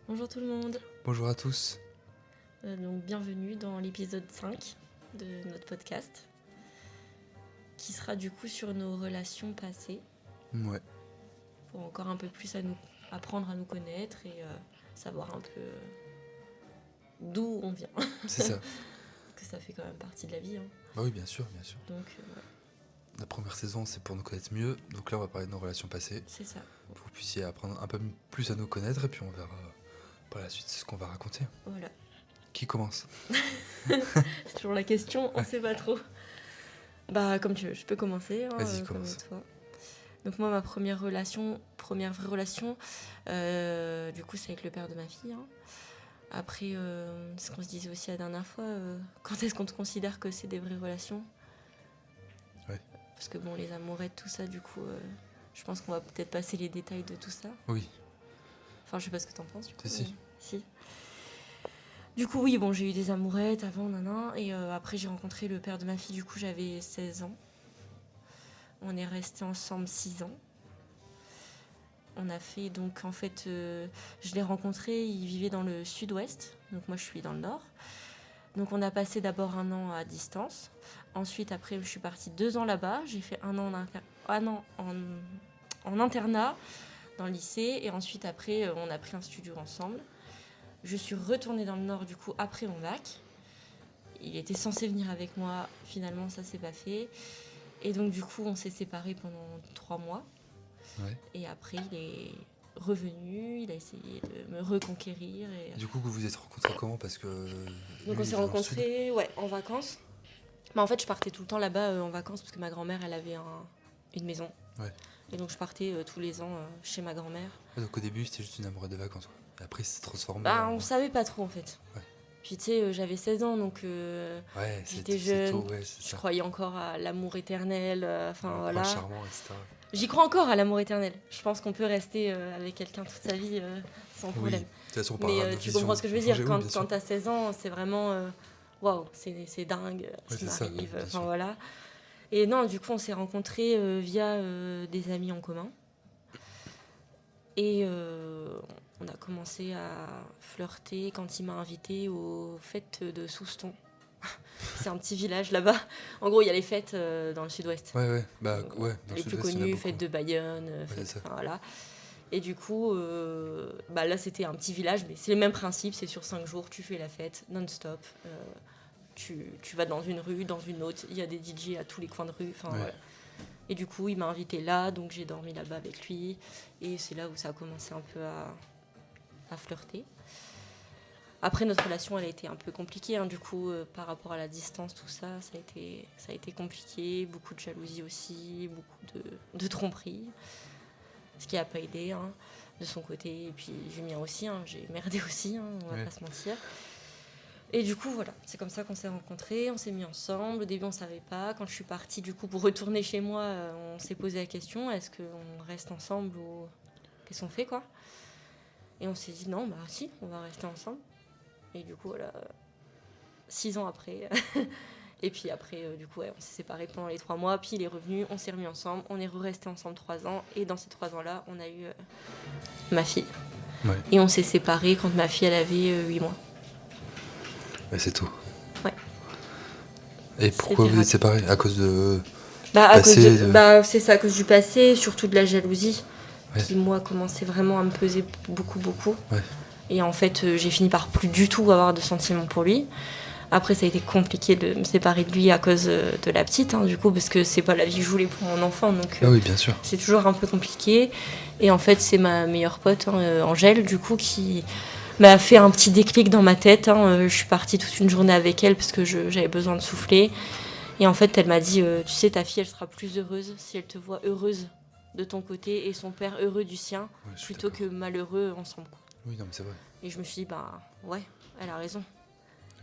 Bonjour tout le monde. Bonjour à tous. Donc bienvenue dans l'épisode 5 de notre podcast qui sera du coup sur nos relations passées Ouais, pour encore un peu plus apprendre à nous connaître et savoir un peu d'où on vient. c'est ça. Parce que ça fait quand même partie de la vie. Bah oui, bien sûr, bien sûr. Donc ouais, La première saison, c'est pour nous connaître mieux. Donc là, on va parler de nos relations passées. c'est ça. Pour que vous puissiez apprendre un peu plus à nous connaître. Et puis on verra par la suite ce qu'on va raconter. Voilà. Qui commence? C'est toujours la question, on sait pas trop. Bah comme tu veux, je peux commencer. Vas-y, comme commence. toi. Donc moi, ma première vraie relation, du coup, c'est avec le père de ma fille. Après, ce qu'on se disait aussi la dernière fois, quand est-ce qu'on te considère que c'est des vraies relations? Ouais. Parce que bon, les amourettes, tout ça, du coup, je pense qu'on va peut-être passer les détails de tout ça. Oui, Enfin, je sais pas ce que t'en penses, du coup. Si. Si. Du coup, oui, bon, j'ai eu des amourettes avant, et après, j'ai rencontré le père de ma fille, du coup, j'avais 16 ans. On est restés ensemble 6 ans. On a fait, donc, en fait, je l'ai rencontré, il vivait dans le sud-ouest, donc moi, je suis dans le nord. Donc, on a passé d'abord 1 an à distance. Ensuite, après, je suis partie 2 ans là-bas. J'ai fait 1 an en internat dans le lycée. Et ensuite, après, on a pris un studio ensemble. Je suis retournée dans le nord, du coup, après mon bac. Il était censé venir avec moi. Finalement, ça s'est pas fait. Et donc, du coup, on s'est séparés pendant 3 mois. ouais. Et après, il est revenu. Il a essayé de me reconquérir. Et... Du coup, vous vous êtes rencontrés comment? Parce que. Donc, lui, on il s'est est dans le sud. rencontrés en vacances. Mais en fait, je partais tout le temps là-bas en vacances parce que ma grand-mère, elle avait une maison. Ouais. Et donc, je partais tous les ans chez ma grand-mère. Ouais, donc au début, c'était juste une amoureuse de vacances. Quoi. Et après, c'est transformé Bah, en. on savait pas trop en fait. Ouais. Puis tu sais, j'avais 16 ans, donc Ouais, j'étais c'est jeune. tôt, ouais, c'est Je ça. croyais encore à l'amour éternel. Enfin, Le voilà. prince charmant, etc. J'y crois encore à l'amour éternel. Je pense qu'on peut rester avec quelqu'un toute sa vie sans problème. Oui, de toute façon, par Mais nos tu visions comprends ce que je veux ont dire. changé, oui, bien sûr. Quand t'as 16 ans, c'est vraiment waouh, c'est dingue ce qui c'est ça, m'arrive. bien Enfin sûr. voilà. Et non, du coup, on s'est rencontrés via des amis en commun. Et on a commencé à flirter quand il m'a invité aux fêtes de Souston. C'est un petit village là-bas. En gros, il y a les fêtes dans le sud-ouest. Ouais, bah ouais. Dans Les le plus sud-ouest, il y en a connues, beaucoup. fêtes de Bayonne, c'est ça. enfin, voilà. Et du coup, bah là, c'était un petit village, mais c'est le même principe. C'est sur 5 jours, tu fais la fête non-stop. Tu vas dans une rue, dans une autre. Il y a des DJ à tous les coins de rue. Enfin, Ouais. voilà. Et du coup, il m'a invité là, donc j'ai dormi là-bas avec lui. Et c'est là où ça a commencé un peu à flirter. Après, notre relation, elle a été un peu compliquée. Du coup, par rapport à la distance, tout ça, ça a été compliqué. Beaucoup de jalousie aussi, beaucoup de tromperie. Ce qui n'a pas aidé de son côté. Et puis, du mien aussi. J'ai merdé aussi, on va pas se mentir. Et du coup, voilà, c'est comme ça qu'on s'est rencontrés, on s'est mis ensemble. Au début, on ne savait pas. Quand je suis partie, du coup, pour retourner chez moi, on s'est posé la question, est-ce qu'on reste ensemble ou qu'est-ce qu'on fait, quoi? Et on s'est dit, non, bah si, on va rester ensemble. Et du coup, voilà, 6 ans après. Et puis après, du coup, on s'est séparés pendant les 3 mois. Puis il est revenu, on s'est remis ensemble. On est restés ensemble 3 ans. Et dans ces 3 ans-là, on a eu ma fille. Ouais. Et on s'est séparés quand ma fille, elle avait 8 mois. Ouais, c'est tout. Ouais. Et pourquoi vous êtes séparés? À cause de. C'est ça, à cause du passé, surtout de la jalousie, qui, moi, commençait vraiment à me peser beaucoup, beaucoup. Ouais. Et en fait, j'ai fini par plus du tout avoir de sentiments pour lui. Après, ça a été compliqué de me séparer de lui à cause de la petite, du coup, parce que c'est pas la vie que je voulais pour mon enfant. Donc, oui, bien sûr. C'est toujours un peu compliqué. Et en fait, c'est ma meilleure pote, Angèle, du coup, qui m'a fait un petit déclic dans ma tête. Je suis partie toute une journée avec elle parce que j'avais besoin de souffler. Et en fait, elle m'a dit, tu sais, ta fille, elle sera plus heureuse si elle te voit heureuse de ton côté et son père heureux du sien, plutôt que malheureux ensemble. Oui, non, mais c'est vrai. Et je me suis dit, ouais, elle a raison.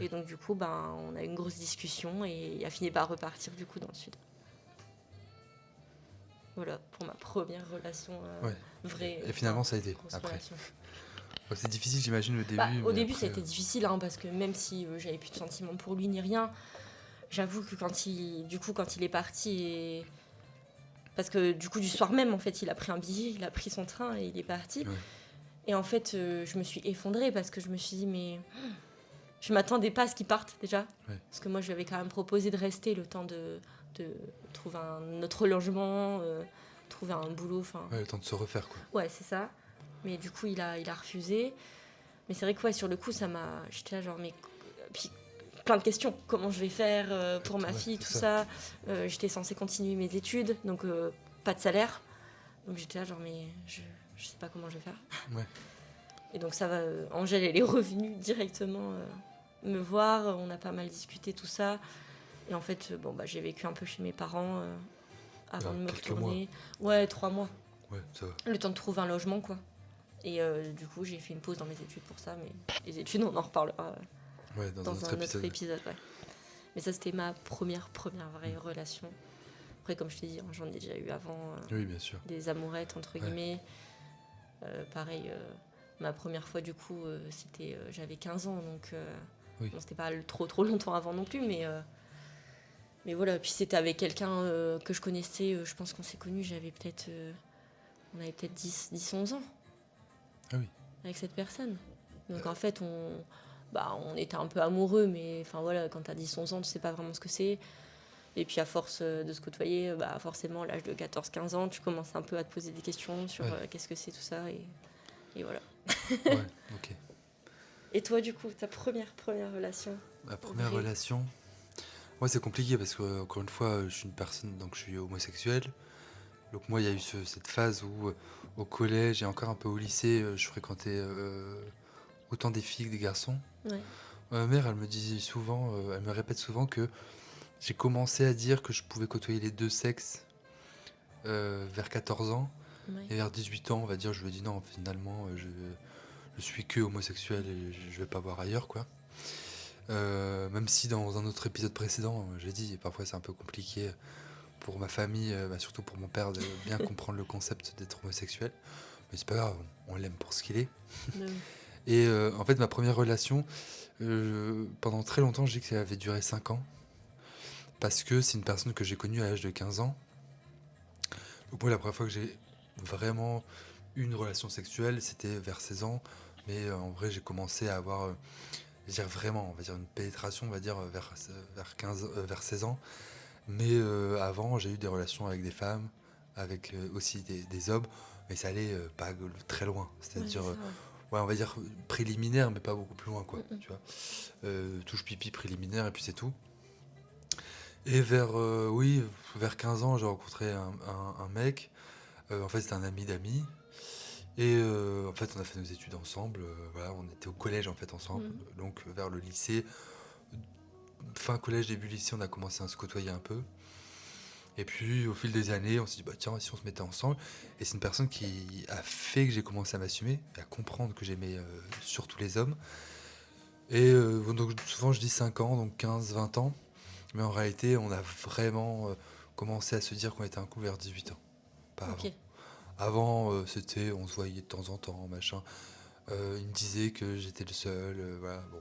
Et donc, du coup, on a eu une grosse discussion et il a fini par repartir, du coup, dans le sud. Voilà, pour ma première relation vraie. Et finalement, ça a été, après. C'est difficile, j'imagine, le début. Au début, ça a été difficile, parce que même si j'avais plus de sentiments pour lui ni rien, j'avoue que quand il est parti, parce que du coup, du soir même, en fait, il a pris un billet, il a pris son train et il est parti. Ouais. Et en fait, je me suis effondrée parce que je me suis dit, mais je m'attendais pas à ce qu'il parte déjà. Ouais. Parce que moi, je lui avais quand même proposé de rester le temps de trouver un autre logement, trouver un boulot. Enfin, Ouais, le temps de se refaire, quoi. ouais, c'est ça. Mais du coup, il a refusé. Mais c'est vrai que ouais, sur le coup, ça m'a. J'étais là, genre, mais. Puis plein de questions. Comment je vais faire pour ma Ouais, fille, c'est tout ça. J'étais censée continuer mes études, donc pas de salaire. Donc j'étais là, genre, mais je sais pas comment je vais faire. Ouais. Et donc ça va, Angèle, elle est revenue directement me voir. On a pas mal discuté, tout ça. Et en fait, bon, bah, j'ai vécu un peu chez mes parents avant de me quelques retourner. Ouais, 3 mois. Ouais, ça va. Le temps de trouver un logement, quoi. Et du coup, j'ai fait une pause dans mes études pour ça. Mais les études, on en reparlera Ouais, dans un dans autre un autre épisode. épisode. Ouais. Mais ça, c'était ma première vraie relation. Après, comme je t'ai dit, hein, j'en ai déjà eu avant Oui, bien sûr. des amourettes, entre Ouais. guillemets. Pareil, ma première fois, du coup, c'était, j'avais 15 ans. Donc, Oui. bon, c'était pas trop longtemps avant non plus. Mais voilà, puis c'était avec quelqu'un que je connaissais. Je pense qu'on s'est connus, on avait peut-être 10-11 ans. Ah oui. Avec cette personne. Donc en fait, on était un peu amoureux, mais enfin voilà, quand t'as 10-11 ans, tu sais pas vraiment ce que c'est. Et puis à force de se côtoyer, forcément, à l'âge de 14-15 ans, tu commences un peu à te poser des questions sur Ouais. qu'est-ce que c'est tout ça. Et voilà. Ouais, ok. Et toi, du coup, ta première relation? Ma première Vraie. relation. Moi, c'est compliqué parce que, encore une fois, je suis une personne, donc je suis homosexuel. Donc, moi, il y a eu cette phase où, au collège et encore un peu au lycée, je fréquentais autant des filles que des garçons. Ouais. Ma mère, elle me disait souvent, elle me répète souvent que j'ai commencé à dire que je pouvais côtoyer les deux sexes vers 14 ans. Ouais. Et vers 18 ans, on va dire, je lui ai dit non, finalement, je suis que homosexuel et je vais pas voir ailleurs, quoi. Même si dans un autre épisode précédent, j'ai dit, parfois c'est un peu compliqué pour ma famille, surtout pour mon père, de bien comprendre le concept d'être homosexuel. Mais c'est pas grave, on l'aime pour ce qu'il est. Ouais. Et en fait, ma première relation, pendant très longtemps, je dis qu'elle avait duré 5 ans. Parce que c'est une personne que j'ai connue à l'âge de 15 ans. Donc moi, la première fois que j'ai vraiment eu une relation sexuelle, c'était vers 16 ans. Mais en vrai, j'ai commencé à avoir, je veux dire vraiment, on va dire une pénétration, on va dire vers 16 ans. Mais avant, j'ai eu des relations avec des femmes, avec aussi des hommes. Mais ça allait pas très loin. Ouais, C'est-à-dire, c'est ça, ouais. ouais, on va dire préliminaire, mais pas beaucoup plus loin, quoi. Mm-mm. Tu vois. Touche pipi préliminaire, et puis c'est tout. Et vers 15 ans, j'ai rencontré un mec. En fait, c'était un ami d'amis. Et en fait, on a fait nos études ensemble. Voilà, on était au collège en fait ensemble. Donc vers le lycée, fin collège, début lycée, on a commencé à se côtoyer un peu. Et puis au fil des années, on s'est dit bah tiens, si on se mettait ensemble. Et c'est une personne qui a fait que j'ai commencé à m'assumer, à comprendre que j'aimais surtout les hommes. Et donc souvent je dis 5 ans, donc 15-20 ans. Mais en réalité, on a vraiment commencé à se dire qu'on était un couple vers 18 ans. Pas Ok. avant. Avant, c'était, on se voyait de temps en temps, machin. Il me disait que j'étais le seul. Voilà, bon,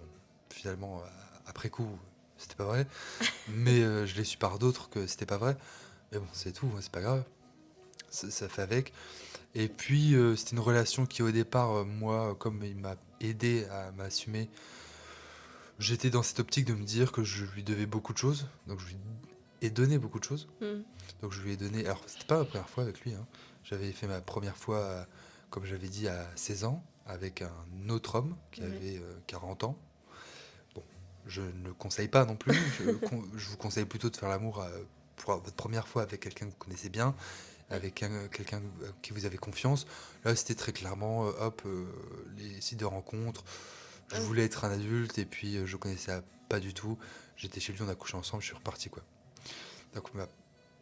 finalement, après coup, c'était pas vrai. Mais je l'ai su par d'autres que c'était pas vrai. Mais bon, c'est tout, hein, c'est pas grave. Ça fait avec. Et puis, c'était une relation qui, au départ, moi, comme il m'a aidé à m'assumer, j'étais dans cette optique de me dire que je lui devais beaucoup de choses. Donc, je lui ai donné beaucoup de choses. Mm. Donc, je lui ai donné. Alors, c'était pas la première fois avec lui, hein. J'avais fait ma première fois, comme j'avais dit, à 16 ans, avec un autre homme qui Ouais. avait 40 ans. Bon, je ne le conseille pas non plus. Je vous conseille plutôt de faire l'amour pour votre première fois avec quelqu'un que vous connaissez bien, avec quelqu'un qui vous avez confiance. Là, c'était très clairement, les sites de rencontres. Je Ouais. voulais être un adulte et puis je connaissais pas du tout. J'étais chez lui, on a couché ensemble, je suis reparti, quoi. Donc ma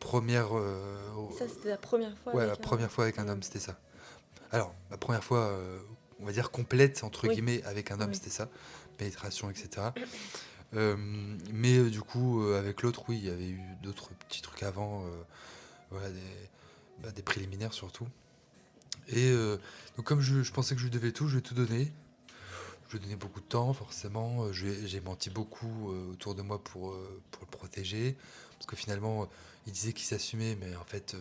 première, Et ça, c'était la première fois ouais, avec ma première fois avec un un homme, homme. c'était ça. Alors, ma première fois, on va dire complète, entre Oui. guillemets, avec un homme, Oui. c'était ça. Pénétration, etc. Mais du coup, avec l'autre, oui, il y avait eu d'autres petits trucs avant, voilà, des préliminaires surtout. Et donc, comme je pensais que je lui devais tout, je lui ai tout donné. Je lui ai donné beaucoup de temps, forcément. J'ai menti beaucoup autour de moi pour le protéger. Parce que finalement, il disait qu'il s'assumait, mais en fait,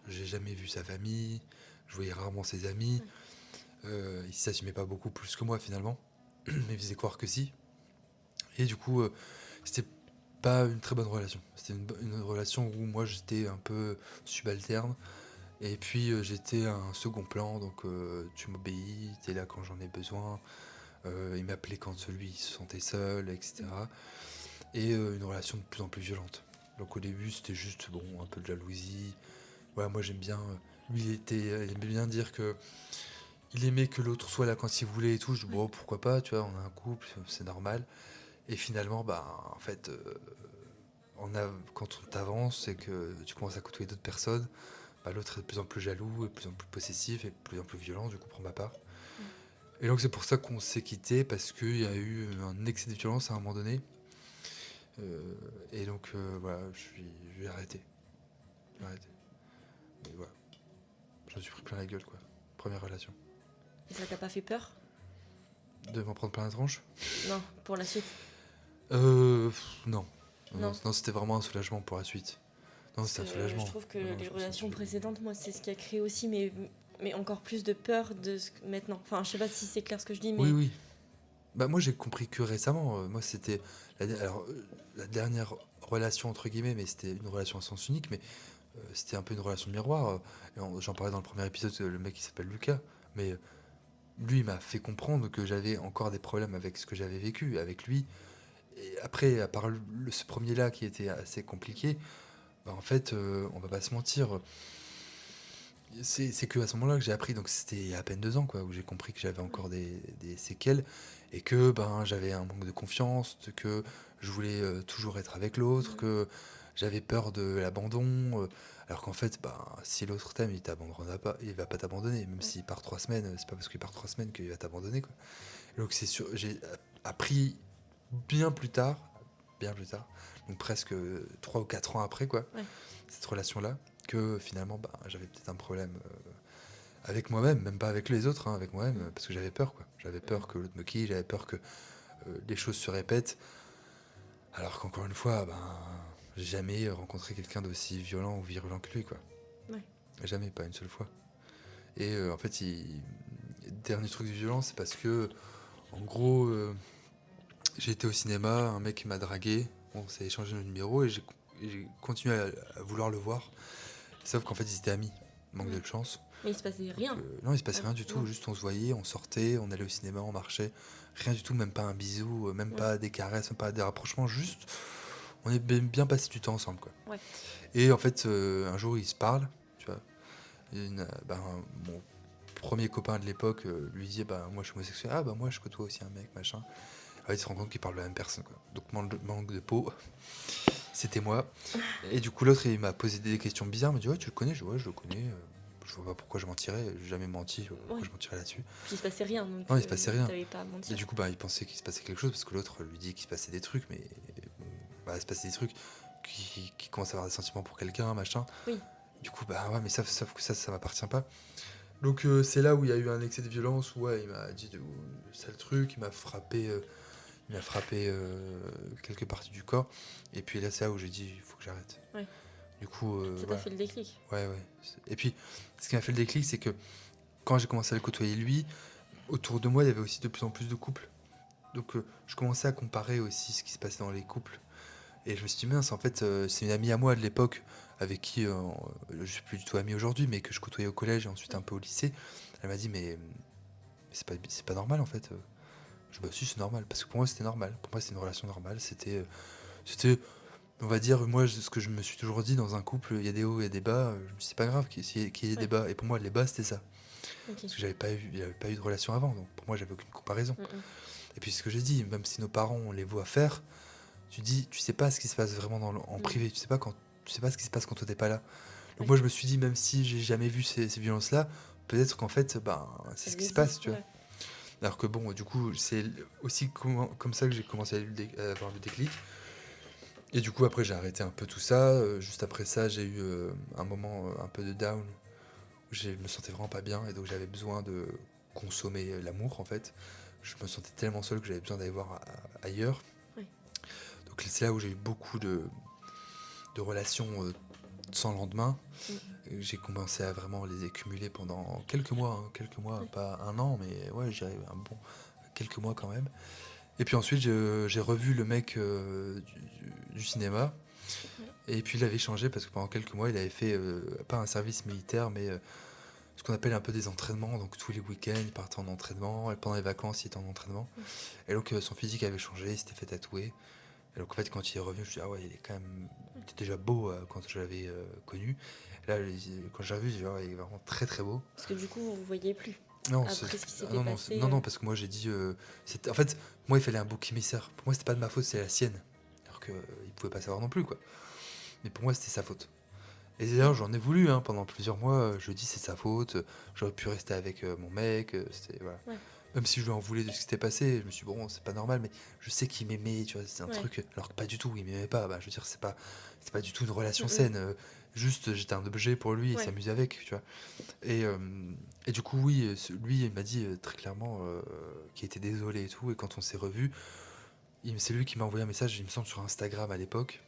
j'ai jamais vu sa famille. Je voyais rarement ses amis. Il s'assumait pas beaucoup plus que moi finalement, mais il faisait croire que si. Et du coup, c'était pas une très bonne relation. C'était une relation où moi j'étais un peu subalterne, et puis j'étais un second plan, donc tu m'obéis, t'es là quand j'en ai besoin. Il m'appelait quand lui il se sentait seul, etc. Et une relation de plus en plus violente. Donc au début c'était juste bon, un peu de jalousie. Voilà, moi j'aime bien. Lui il aimait bien dire que il aimait que l'autre soit là quand il voulait et tout. Je dis Ouais. bon, pourquoi pas, tu vois, on a un couple, c'est normal. Et finalement, bah en fait, quand on t'avance et que tu commences à côtoyer d'autres personnes, bah, l'autre est de plus en plus jaloux, et de plus en plus possessif et de plus en plus violent, du coup pour ma part. Ouais. Et donc c'est pour ça qu'on s'est quitté, parce qu'il y a eu un excès de violence à un moment donné. Euh, et donc voilà, j'ai arrêté. J'ai arrêté. Et voilà, j'en suis pris plein la gueule, quoi. Première relation. Et ça t'a pas fait peur? De m'en prendre plein la tronche. Non, pour la suite. Non. Non, Non. non, c'était vraiment un soulagement pour la suite. Non, Parce c'était que un soulagement. je trouve que Non, non, les je me relations sentais- précédentes, moi, c'est ce qui a créé aussi, mais encore plus de peur de ce que maintenant. Enfin, je sais pas si c'est clair ce que je dis, Oui, mais oui. Bah moi j'ai compris que récemment. Moi c'était la dernière relation entre guillemets, mais c'était une relation à sens unique, mais c'était un peu une relation miroir. J'en parlais dans le premier épisode, le mec qui s'appelle Lucas, mais lui il m'a fait comprendre que j'avais encore des problèmes avec ce que j'avais vécu avec lui. Et après, à part ce premier-là qui était assez compliqué, bah, en fait, on va pas se mentir, c'est que à ce moment-là que j'ai appris, donc c'était il y a à peine 2 ans, quoi, où j'ai compris que j'avais encore des séquelles, et que ben, j'avais un manque de confiance, que je voulais toujours être avec l'autre, ouais. que j'avais peur de l'abandon, alors qu'en fait, ben, si l'autre t'aime, il t'abandonnera pas, il va pas t'abandonner, même Ouais. s'il part 3 semaines, c'est pas parce qu'il part 3 semaines qu'il va t'abandonner, quoi. Et donc c'est sûr, j'ai appris bien plus tard, bien plus tard, donc presque 3 ou 4 ans après, quoi, Ouais. cette relation-là, que finalement, bah, j'avais peut-être un problème avec moi-même, même pas avec les autres, hein, avec moi-même, Mm. parce que j'avais peur, quoi. J'avais Mm. peur que l'autre me quitte, j'avais peur que les choses se répètent, alors qu'encore une fois, ben, j'ai jamais rencontré quelqu'un d'aussi violent ou virulent que lui, quoi. Ouais. Jamais, pas une seule fois. Et en fait, dernier truc de violence, c'est parce que, en gros, j'ai été au cinéma, un mec m'a dragué, on s'est échangé nos numéros et j'ai continué à vouloir le voir. Sauf qu'en fait, ils étaient amis. Manque Ouais. de chance. Mais il se passait Donc, rien. non, il se passait rien du tout. Non. Juste, on se voyait, on sortait, on allait au cinéma, on marchait. Rien du tout, même pas un bisou, même Ouais. pas des caresses, même pas des rapprochements. Juste, on est bien passé du temps ensemble, quoi. Ouais. Et en fait, un jour, ils se parlent, tu vois. Ben, mon premier copain de l'époque lui dit, bah, moi, je suis homosexuel. Ah, bah, moi, je côtoie aussi un mec, machin. Ah, il se rend compte qu'ils parlent de la même personne, quoi. Donc, manque de peau. C'était moi. Et du coup, l'autre, il m'a posé des questions bizarres. Il m'a dit, ouais, tu le connais? Je dis, ouais, je le connais. Je vois pas pourquoi je mentirais. J'ai jamais menti. Je vois pas pourquoi Ouais. je mentirais là-dessus. Puis il se passait rien, donc Non, il se passait rien. t'avais pas à Et mentir. du coup, bah, il pensait qu'il se passait quelque chose parce que l'autre lui dit qu'il se passait des trucs. Mais bon, bah, il se passait des trucs qui commence à avoir des sentiments pour quelqu'un, machin. Oui. Du coup, bah ouais, mais sauf que ça m'appartient pas. Donc, c'est là où il y a eu un excès de violence. Où, ouais, il m'a dit de sale truc. Il m'a frappé. Il m'a frappé quelques parties du corps. Et puis là, c'est là où j'ai dit, il faut que j'arrête. Ouais. Du coup, Ça t'a voilà. fait le déclic. Ouais, ouais. Et puis, ce qui m'a fait le déclic, c'est que quand j'ai commencé à le côtoyer lui, autour de moi, il y avait aussi de plus en plus de couples. Donc, je commençais à comparer aussi ce qui se passait dans les couples. Et je me suis dit, mince, en fait, c'est une amie à moi de l'époque, avec qui je suis plus du tout ami aujourd'hui, mais que je côtoyais au collège et ensuite un peu au lycée. Elle m'a dit, mais c'est pas normal, en fait. Je dis, bah si, c'est normal. Parce que pour moi, c'était normal. Pour moi, c'était une relation normale. C'était, on va dire, moi, ce que je me suis toujours dit, dans un couple, il y a des hauts et des bas. Je me suis dit, c'est pas grave qu'il y ait des Ouais. bas. Et pour moi, les bas, c'était ça. Ok. Parce que il y avait pas eu de relation avant. Donc pour moi, j'avais aucune comparaison. Mm, mm. Et puis, ce que j'ai dit, même si nos parents, on les voit faire, tu sais pas ce qui se passe vraiment en Mm. privé. Tu sais pas ce qui se passe quand toi t'es pas là. Donc Ouais. moi, je me suis dit, même si j'ai jamais vu ces violences-là, peut-être qu'en fait, ben, c'est ce qui se passe, tu vois. Ouais. Alors que bon, du coup, c'est aussi comme ça que j'ai commencé à avoir le déclic. Et du coup, après, j'ai arrêté un peu tout ça. Juste après ça, j'ai eu un moment un peu de down où je me sentais vraiment pas bien et donc j'avais besoin de consommer l'amour en fait. Je me sentais tellement seul que j'avais besoin d'aller voir ailleurs. Ouais. Donc c'est là où j'ai eu beaucoup de relations sans lendemain. Mm. j'ai commencé à vraiment les accumuler pendant quelques mois, hein, quelques mois, Ouais. pas un an, mais ouais, j'y arrive un bon quelques mois quand même. Et puis ensuite, j'ai revu le mec du cinéma. Ouais. Et puis il avait changé parce que pendant quelques mois, il avait fait pas un service militaire, mais ce qu'on appelle un peu des entraînements. Donc tous les week-ends, il partait en entraînement. Et pendant les vacances, il était en entraînement. Ouais. Et donc son physique avait changé, il s'était fait tatouer. Et donc en fait, quand il est revenu, je me suis dit, ah ouais, il est quand même. Il était déjà beau quand je l'avais connu. Et là, quand j'ai revu, j'ai dit, ah ouais, il est vraiment très très beau. Parce que du coup, vous ne voyez plus. Non, Après ce qui s'était non, non, passé. non, non, parce que moi j'ai dit. En fait, moi il fallait un bouc émissaire. Pour moi, c'était pas de ma faute, c'était la sienne. Alors qu'il pouvait pas savoir non plus, quoi. Mais pour moi, c'était sa faute. Et d'ailleurs, j'en ai voulu hein, pendant plusieurs mois. Je dis, c'est sa faute. J'aurais pu rester avec mon mec. Voilà. Ouais. Même si je lui en voulais de ce qui s'était passé, je me suis dit, bon, c'est pas normal, mais je sais qu'il m'aimait, tu vois, c'est un Ouais. truc. Alors que pas du tout, il m'aimait pas. Bah, je veux dire, c'est pas du tout une relation Mm, mm. saine. Juste, j'étais un objet pour lui, il Ouais. s'amusait avec, tu vois. Et, euh, et du coup, oui, lui, il m'a dit très clairement qu'il était désolé et tout. Et quand on s'est revus, c'est lui qui m'a envoyé un message, il me semble, sur Instagram à l'époque.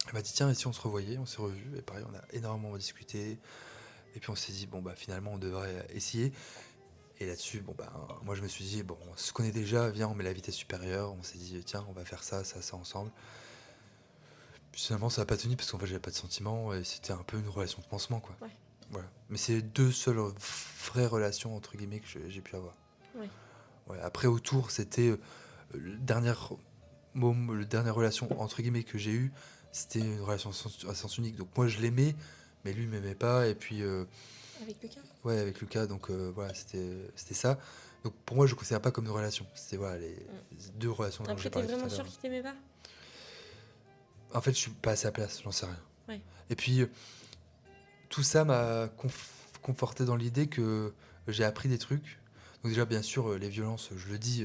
Il m'a dit, tiens, et si on se revoyait, on s'est revus. Et pareil, on a énormément discuté. Et puis on s'est dit, bon, bah finalement, on devrait essayer. Et là-dessus, bon, bah, moi, je me suis dit, bon, on se connaît déjà, viens, on met la vitesse supérieure. On s'est dit, tiens, on va faire ça, ça, ça ensemble. Puis finalement, ça n'a pas tenu parce qu'en fait, j'avais pas de sentiments. Et c'était un peu une relation de pansement, quoi. Ouais. Voilà. Mais c'est les deux seules vraies relations, entre guillemets, que j'ai pu avoir. Ouais. Ouais, après, autour, c'était le dernière relation, entre guillemets, que j'ai eue. C'était une relation à sens unique. Donc moi, je l'aimais, mais lui, il m'aimait pas. Et puis, Avec Lucas. ouais, avec Lucas, donc voilà, c'était ça. Donc pour moi, je ne considère pas comme une relation. C'était voilà, les deux relations dont Après, j'ai t'es parlé tout vraiment à sûr l'heure. qu'il t'aimait pas? En fait, je suis pas à sa place, j'en sais rien. Ouais. Et puis, tout ça m'a conforté dans l'idée que j'ai appris des trucs. Donc déjà, bien sûr, les violences, je le dis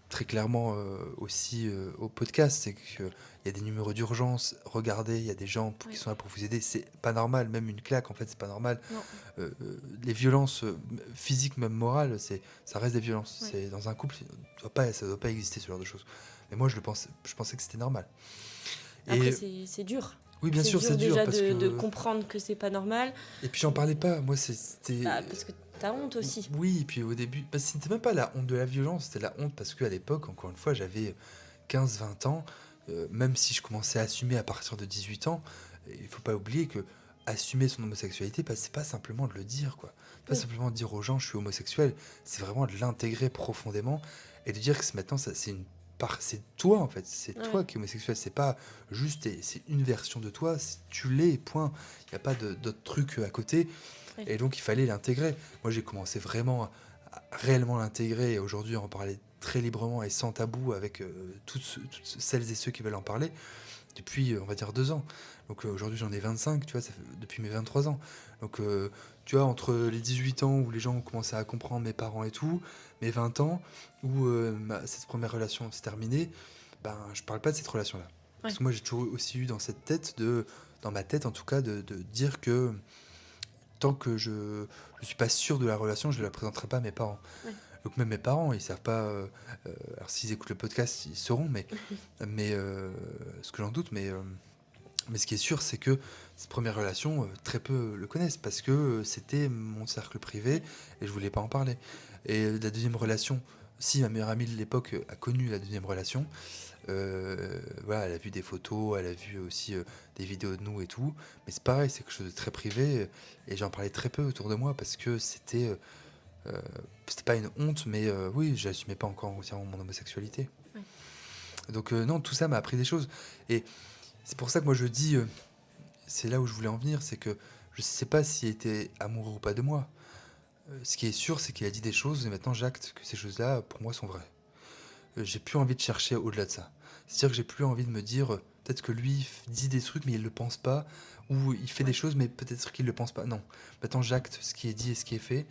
très clairement aussi au podcast, c'est qu'il y a des numéros d'urgence, regardez, il y a des gens qui Ouais. sont là pour vous aider, c'est pas normal, même une claque, en fait, c'est pas normal. Non. Les violences physiques, même morales, ça reste des violences. Ouais. C'est, dans un couple, ça doit pas exister ce genre de choses. Mais moi, je pensais que c'était normal. Après, Et c'est dur. oui, bien C'est sûr, dur c'est dur déjà parce de que. comprendre que c'est pas normal. Et puis j'en parlais pas. Moi, c'était. Bah, parce que t'as honte aussi. Oui, et puis au début, c'était même pas la honte de la violence, c'était la honte parce qu'à l'époque, encore une fois, j'avais 15-20 ans. Même si je commençais à assumer à partir de 18 ans, il faut pas oublier que assumer son homosexualité, bah, c'est pas simplement de le dire, quoi. C'est pas Oui. simplement de dire aux gens je suis homosexuel, c'est vraiment de l'intégrer profondément et de dire que maintenant, c'est une part, c'est toi en fait, c'est toi Ouais. qui es homosexuel, c'est pas juste, c'est une version de toi, tu l'es, point. Il n'y a pas d'autres trucs à côté. Ouais. Et donc il fallait l'intégrer. Moi j'ai commencé vraiment à réellement l'intégrer et aujourd'hui en parler très librement et sans tabou avec toutes celles et ceux qui veulent en parler depuis on va dire 2 ans. Donc aujourd'hui j'en ai 25, tu vois, ça fait, depuis mes 23 ans. Donc tu vois, entre les 18 ans où les gens ont commencé à comprendre mes parents et tout, mes 20 ans où cette première relation s'est terminée, ben je parle pas de cette relation-là. Parce Ouais. que moi j'ai toujours aussi eu dans ma tête en tout cas, de dire que tant que je ne suis pas sûr de la relation, je ne la présenterai pas à mes parents. Ouais. Donc même mes parents, ils savent pas. Alors s'ils écoutent le podcast, ils sauront, mais ce que j'en doute, mais ce qui est sûr, c'est que cette première relation, très peu le connaissent parce que c'était mon cercle privé et je voulais pas en parler. Et la deuxième relation, si ma meilleure amie de l'époque a connu la deuxième relation, voilà, elle a vu des photos, elle a vu aussi des vidéos de nous et tout. Mais c'est pareil, c'est quelque chose de très privé et j'en parlais très peu autour de moi parce que c'était pas une honte, mais oui, j'assumais pas encore entièrement mon homosexualité. Ouais. Donc non, tout ça m'a appris des choses. Et c'est pour ça que moi je dis, c'est là où je voulais en venir, c'est que je sais pas s'il était amoureux ou pas de moi. Ce qui est sûr, c'est qu'il a dit des choses et maintenant j'acte que ces choses-là, pour moi, sont vraies. J'ai plus envie de chercher au-delà de ça. C'est-à-dire que j'ai plus envie de me dire, peut-être que lui dit des trucs mais il le pense pas, ou il fait des choses mais peut-être qu'il le pense pas. Non. Maintenant j'acte ce qui est dit et ce qui est fait.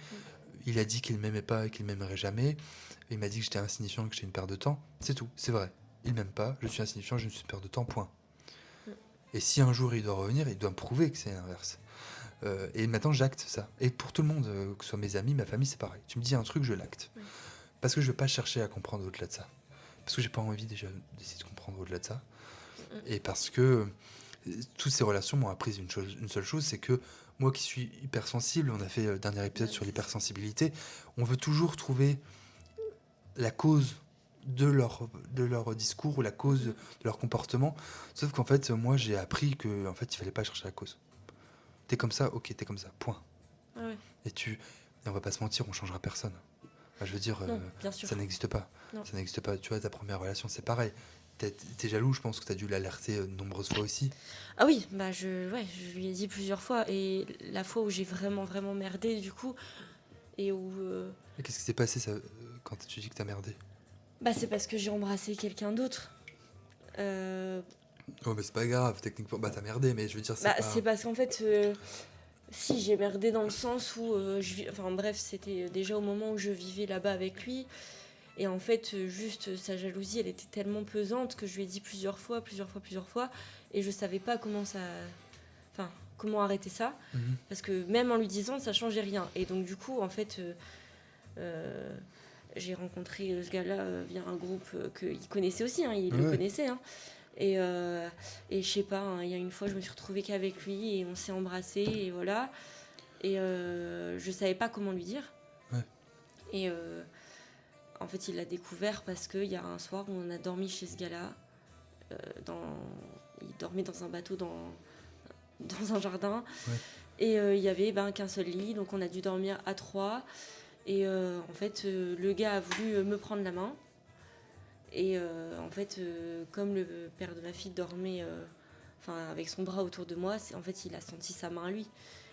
Il a dit qu'il m'aimait pas et qu'il m'aimerait jamais. Il m'a dit que j'étais insignifiant, que j'étais une perte de temps. C'est tout, c'est vrai. Il m'aime pas, je suis insignifiant, je suis une perte de temps, point. Et si un jour il doit revenir, il doit me prouver que c'est l'inverse. Et maintenant j'acte ça. Et pour tout le monde, que ce soit mes amis, ma famille, c'est pareil. Tu me dis un truc, je l'acte. Parce que je veux pas chercher à comprendre au-delà de ça. Parce que j'ai pas envie déjà d'essayer de comprendre au-delà de ça. Et parce que toutes ces relations m'ont appris une seule chose, c'est que moi qui suis hypersensible, on a fait le dernier épisode Ouais, sur l'hypersensibilité, on veut toujours trouver la cause de leur discours ou la cause de leur comportement. Sauf qu'en fait, moi, j'ai appris que en fait, il fallait pas chercher la cause. T'es comme ça, ok, t'es comme ça, point. ouais. Et on va pas se mentir, on changera personne. Enfin, je veux dire, Non, bien sûr. ça n'existe pas. Non. Ça n'existe pas. Tu vois, ta première relation, c'est pareil. T'es jaloux, je pense que t'as dû l'alerter de nombreuses fois aussi. Ah oui, bah je lui ai dit plusieurs fois. Et la fois où j'ai vraiment, vraiment merdé, du coup, et où. Et qu'est-ce qui s'est passé quand tu dis que t'as merdé? Bah, c'est parce que j'ai embrassé quelqu'un d'autre. Euh, Oh, mais c'est pas grave, techniquement. Bah, t'as merdé, mais je veux dire, c'est Bah, pas. c'est parce qu'en fait, si j'ai merdé dans le sens où enfin bref, c'était déjà au moment où je vivais là-bas avec lui. Et en fait, juste sa jalousie, elle était tellement pesante que je lui ai dit plusieurs fois, et je savais pas enfin, comment arrêter ça, Mhm. parce que même en lui disant, ça changeait rien. Et donc du coup, en fait, euh, j'ai rencontré ce gars-là via un groupe qu'il connaissait aussi, hein, il le Ouais. connaissait, hein. Et je sais pas, hein, il y a une fois, je me suis retrouvée qu'avec lui et on s'est embrassés et voilà. Et je savais pas comment lui dire. Ouais. Et en fait, il l'a découvert parce qu'il y a un soir où on a dormi chez ce gars-là. Il dormait dans un bateau dans un jardin. Ouais. Et il y avait qu'un seul lit, donc on a dû dormir à 3. Et en fait, le gars a voulu me prendre la main. Et en fait, comme le père de ma fille dormait avec son bras autour de moi, en fait, il a senti sa main à lui.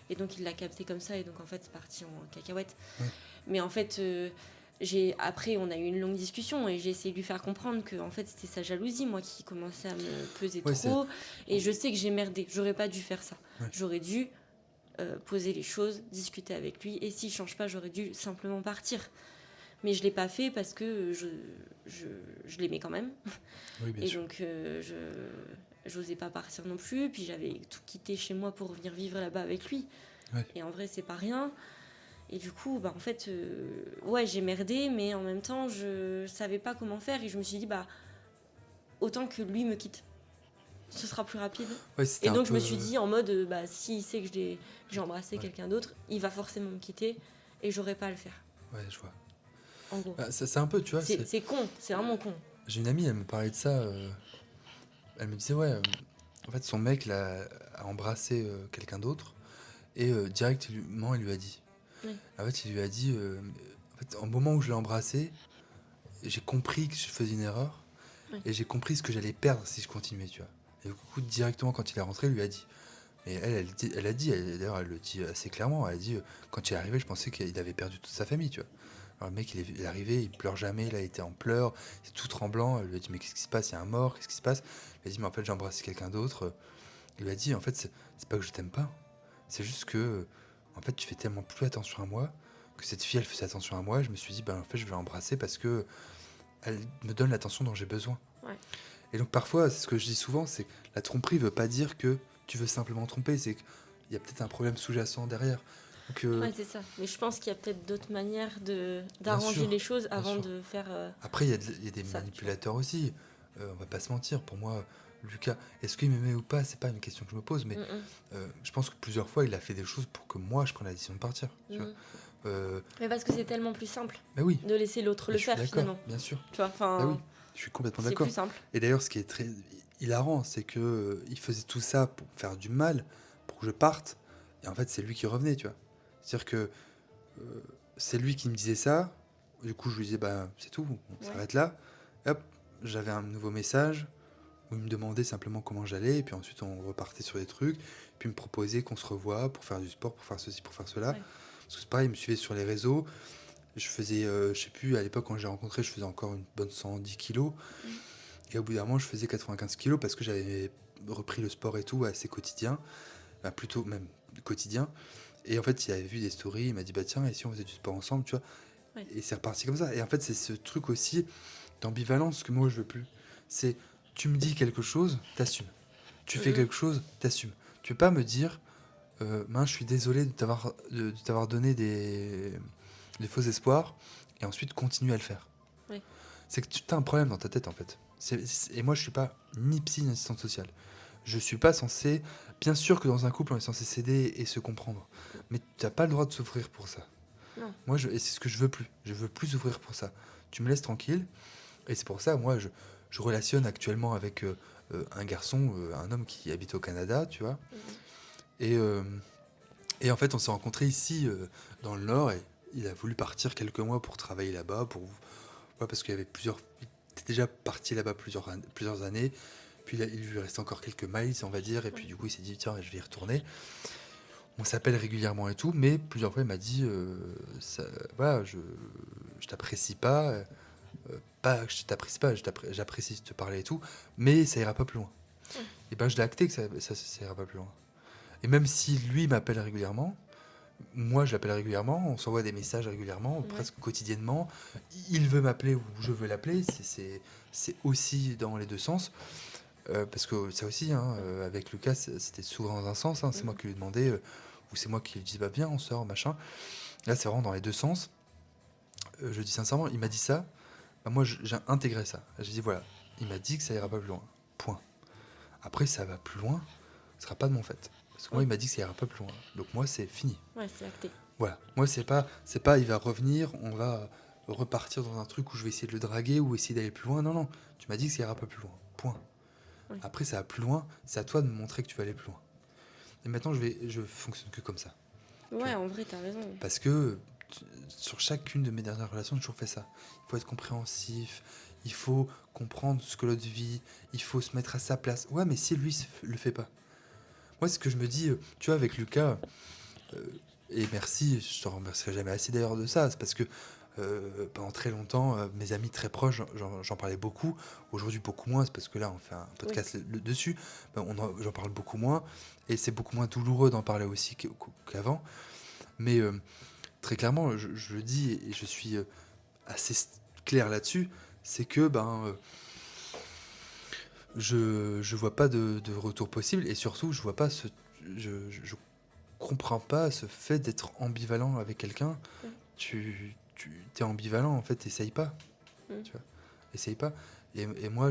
Et donc, il l'a capté comme ça. Et donc, en fait, c'est parti en cacahuète. Ouais. Mais en fait, après, on a eu une longue discussion et j'ai essayé de lui faire comprendre que en fait, c'était sa jalousie, moi, qui commençait à me peser trop. Et je sais que j'ai merdé. J'aurais pas dû faire ça. Ouais. J'aurais dû poser les choses, discuter avec lui. Et s'il change pas, j'aurais dû simplement partir. Mais je l'ai pas fait parce que je l'aimais quand même. Oui, bien et sûr. donc, j'osais pas partir non plus. Puis j'avais tout quitté chez moi pour venir vivre là-bas avec lui. Ouais. Et en vrai, c'est pas rien. Et du coup, en fait, ouais, j'ai merdé, mais en même temps, je savais pas comment faire. Et je me suis dit, autant que lui me quitte. Ce sera plus rapide. Ouais, Et donc, je me suis dit en mode, s'il sait que j'ai embrassé quelqu'un d'autre, il va forcément me quitter et j'aurais pas à le faire. Ouais, je vois. En gros. Bah, c'est un peu, tu vois. C'est con, c'est vraiment con. J'ai une amie, elle me parlait de ça. Elle me disait, ouais, en fait, son mec a embrassé quelqu'un d'autre et directement, il lui a dit. Oui. En fait, il lui a dit, en fait, au moment où je l'ai embrassé, j'ai compris que je faisais une erreur et j'ai compris ce que j'allais perdre si je continuais, tu vois. Et du coup, directement, quand il est rentré, il lui a dit. Mais d'ailleurs, elle le dit assez clairement. Elle a dit, quand il est arrivé, je pensais qu'il avait perdu toute sa famille, tu vois. Alors le mec, il est arrivé, il pleure jamais, là, il était en pleurs, il est tout tremblant. Elle lui a dit, mais qu'est-ce qui se passe? Il y a un mort, qu'est-ce qui se passe? Il a dit, mais en fait, j'ai embrassé quelqu'un d'autre. Il lui a dit, en fait, c'est pas que je t'aime pas. C'est juste que, en fait, tu fais tellement plus attention à moi que cette fille, elle faisait attention à moi. Et je me suis dit, en fait, je vais l'embrasser parce que elle me donne l'attention dont j'ai besoin. Ouais. Et donc, parfois, c'est ce que je dis souvent, c'est que la tromperie veut pas dire que tu veux simplement tromper, c'est qu'il y a peut-être un problème sous-jacent derrière. Donc, Ouais, c'est ça. Mais je pense qu'il y a peut-être d'autres manières sûr, d'arranger les choses bien avant sûr. de faire. Après, il y a des ça, manipulateurs aussi. On va pas se mentir. Pour moi, Lucas, est-ce qu'il m'aimait ou pas? C'est pas une question que je me pose, mais je pense que plusieurs fois, il a fait des choses pour que moi, je prenne la décision de partir. Tu vois. Mais parce que c'est tellement plus simple Mais oui, de laisser l'autre mais le je suis faire d'accord, finalement. bien sûr. Tu vois, Bah oui, je suis complètement c'est d'accord. plus simple. Et d'ailleurs, ce qui est très hilarant, c'est que il faisait tout ça pour me faire du mal, pour que je parte. Et en fait, c'est lui qui revenait, tu vois. C'est-à-dire que c'est lui qui me disait ça. Du coup, je lui disais, c'est tout, on s'arrête là. Et hop, j'avais un nouveau message où il me demandait simplement comment j'allais. Et puis ensuite, on repartait sur des trucs. Puis il me proposait qu'on se revoie pour faire du sport, pour faire ceci, pour faire cela. Ouais. Parce que c'est pareil, il me suivait sur les réseaux. Je faisais, je sais plus, à l'époque, quand j'ai rencontré, je faisais encore une bonne 110 kilos. Et au bout d'un moment, je faisais 95 kilos parce que j'avais repris le sport et tout assez quotidien. Plutôt même quotidien. Et en fait, il avait vu des stories, il m'a dit, tiens, et si on faisait du sport ensemble, tu vois. Ouais. Et c'est reparti comme ça. Et en fait, c'est ce truc aussi d'ambivalence que moi, je veux plus. C'est, tu me dis quelque chose, t'assumes. Tu fais quelque chose, t'assumes. Tu peux pas me dire, je suis désolé de t'avoir donné des faux espoirs, et ensuite continuer à le faire. Ouais. C'est que tu as un problème dans ta tête, en fait. Et moi, je suis pas ni psy ni assistante sociale. Je suis pas censé. Bien sûr que dans un couple, on est censé s'aider et se comprendre. Mais tu n'as pas le droit de souffrir pour ça. Non. Moi, et c'est ce que je veux plus. Je veux plus souffrir pour ça. Tu me laisses tranquille. Et c'est pour ça, moi, je relationne actuellement avec un garçon, un homme qui habite au Canada, tu vois. Mhm. Et, euh, et en fait, on s'est rencontrés ici, dans le Nord, et il a voulu partir quelques mois pour travailler là-bas, ouais, parce qu'il y avait il était déjà parti là-bas plusieurs années. Puis il lui restait encore quelques miles, on va dire, et puis Ouais. du coup, il s'est dit, tiens, je vais y retourner. On s'appelle régulièrement et tout, mais plusieurs fois, il m'a dit, voilà, je t'apprécie pas, pas que je t'apprécie pas, j'apprécie de te parler et tout, mais ça ira pas plus loin. Ouais. Et ben, je l'ai acté que ça ira pas plus loin. Et même si lui m'appelle régulièrement, moi je l'appelle régulièrement, on s'envoie des messages régulièrement, Ouais. presque quotidiennement. Il veut m'appeler ou je veux l'appeler, c'est aussi dans les deux sens. Parce que ça aussi, hein, avec Lucas, c'était souvent dans un sens, hein, c'est moi Mhm. qui lui demandais, ou c'est moi qui lui dis, bah viens, on sort, machin. Là, c'est vraiment dans les deux sens. Je dis sincèrement, il m'a dit ça, bah, moi j'ai intégré ça. J'ai dit, voilà, il m'a dit que ça ira pas plus loin. Point. Après, ça va plus loin, ce sera pas de mon fait. Parce que moi, Ouais. il m'a dit que ça ira pas plus loin. Donc moi, c'est fini. Ouais, c'est acté. Voilà. Moi, c'est pas, il va revenir, on va repartir dans un truc où je vais essayer de le draguer ou essayer d'aller plus loin. Non, non. Tu m'as dit que ça ira pas plus loin. Point. Ouais. Après, ça va plus loin. C'est à toi de me montrer que tu vas aller plus loin. Et maintenant, je fonctionne que comme ça. Ouais, en vrai, t'as raison. Parce que sur chacune de mes dernières relations, j'ai toujours fait ça. Il faut être compréhensif. Il faut comprendre ce que l'autre vit. Il faut se mettre à sa place. Ouais, mais si lui le fait pas. Moi, ce que je me dis, tu vois, avec Lucas, euh, et merci, je te remercierai jamais assez d'ailleurs de ça, c'est parce que pendant très longtemps, mes amis très proches, j'en parlais beaucoup. Aujourd'hui, beaucoup moins, c'est parce que là, on fait un Oui. podcast dessus. Ben, j'en parle beaucoup moins, et c'est beaucoup moins douloureux d'en parler aussi qu'avant. Mais très clairement, je le dis, et je suis assez clair là-dessus, c'est que je vois pas de retour possible, et surtout, je vois pas je comprends pas ce fait d'être ambivalent avec quelqu'un. Ouais. Tu t'es ambivalent, en fait, essaye pas, Mhm. tu vois, essaye pas. Et moi,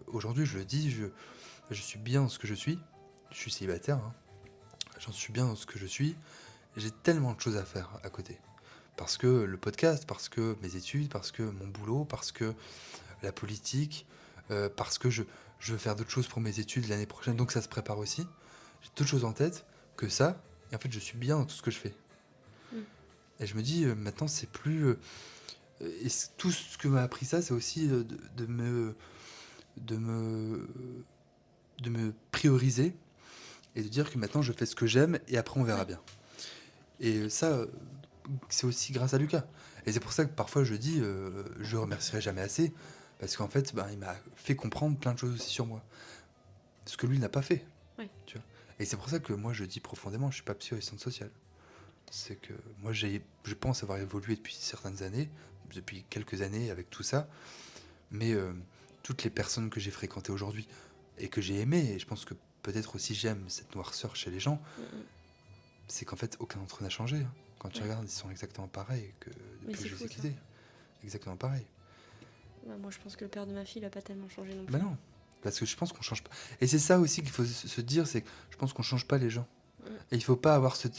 aujourd'hui, je le dis, je suis bien dans ce que je suis célibataire, hein. J'en suis bien dans ce que je suis, j'ai tellement de choses à faire à côté. Parce que le podcast, parce que mes études, parce que mon boulot, parce que la politique, parce que je veux faire d'autres choses pour mes études l'année prochaine, donc ça se prépare aussi. J'ai d'autres choses en tête que ça, et en fait, je suis bien dans tout ce que je fais. Mm. Et je me dis, maintenant, c'est plus. Tout ce que m'a appris ça, c'est aussi de me, de me prioriser et de dire que maintenant, je fais ce que j'aime et après, on verra Ouais. bien. Et ça, c'est aussi grâce à Lucas. Et c'est pour ça que parfois, je dis, je le remercierai jamais assez, parce qu'en fait, il m'a fait comprendre plein de choses aussi sur moi. Ce que lui n'a pas fait. Ouais. Tu vois. Et c'est pour ça que moi, je dis profondément, je suis pas psycho-assistante sociale. C'est que moi, je pense avoir évolué depuis certaines années, depuis quelques années avec tout ça, mais toutes les personnes que j'ai fréquentées aujourd'hui et que j'ai aimées, et je pense que peut-être aussi j'aime cette noirceur chez les gens, Mhm. c'est qu'en fait, aucun d'entre eux n'a changé, hein. Quand tu Ouais. regardes, ils sont exactement pareils que Mais depuis que c'est je les fou, ai ça. quittés. Exactement pareil. Ouais, moi, je pense que le père de ma fille, il a pas tellement changé non plus. Ben non, parce que je pense qu'on change pas. Et c'est ça aussi qu'il faut se dire, c'est que je pense qu'on change pas les gens. Mm. Et il faut pas avoir En fait,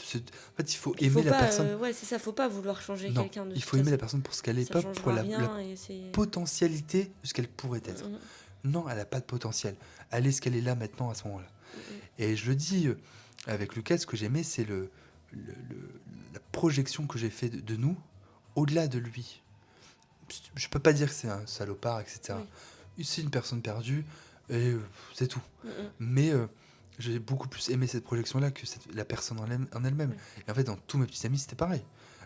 il faut Puis aimer faut la pas, personne. ouais, c'est ça, faut pas vouloir changer Non, quelqu'un de il toute faut aimer la façon. personne pour ce qu'elle est, Ça pas pour changera la rien et c'est. potentialité de ce qu'elle pourrait être. Mhm. Non, elle n'a pas de potentiel. Elle est ce qu'elle est là maintenant à ce moment-là. Mhm. Et je le dis avec Lucas, ce que j'aimais, c'est la projection que j'ai fait de nous au-delà de lui. Je peux pas dire que c'est un salopard, etc. Oui. C'est une personne perdue et c'est tout. Mhm. Mais j'ai beaucoup plus aimé cette projection-là que la personne en elle-même. Ouais. Et en fait, dans tous mes petits amis, c'était pareil.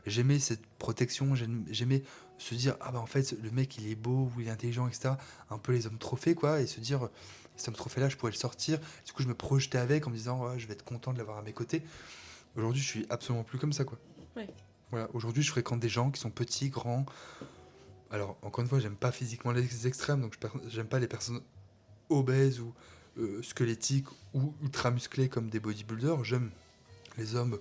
J'aimais cette protection, j'aimais se dire, ah bah en fait, le mec, il est beau ou il est intelligent, etc. Un peu les hommes trophées, quoi, et se dire, cet homme trophée-là, je pourrais le sortir. Du coup, je me projetais avec en me disant, ouais, je vais être content de l'avoir à mes côtés. Aujourd'hui, je suis absolument plus comme ça, quoi. Ouais. Voilà, aujourd'hui, je fréquente des gens qui sont petits, grands. Alors, encore une fois, j'aime pas physiquement les extrêmes, donc j'aime pas les personnes obèses ou squelettiques ou ultra musclés comme des bodybuilders. J'aime les hommes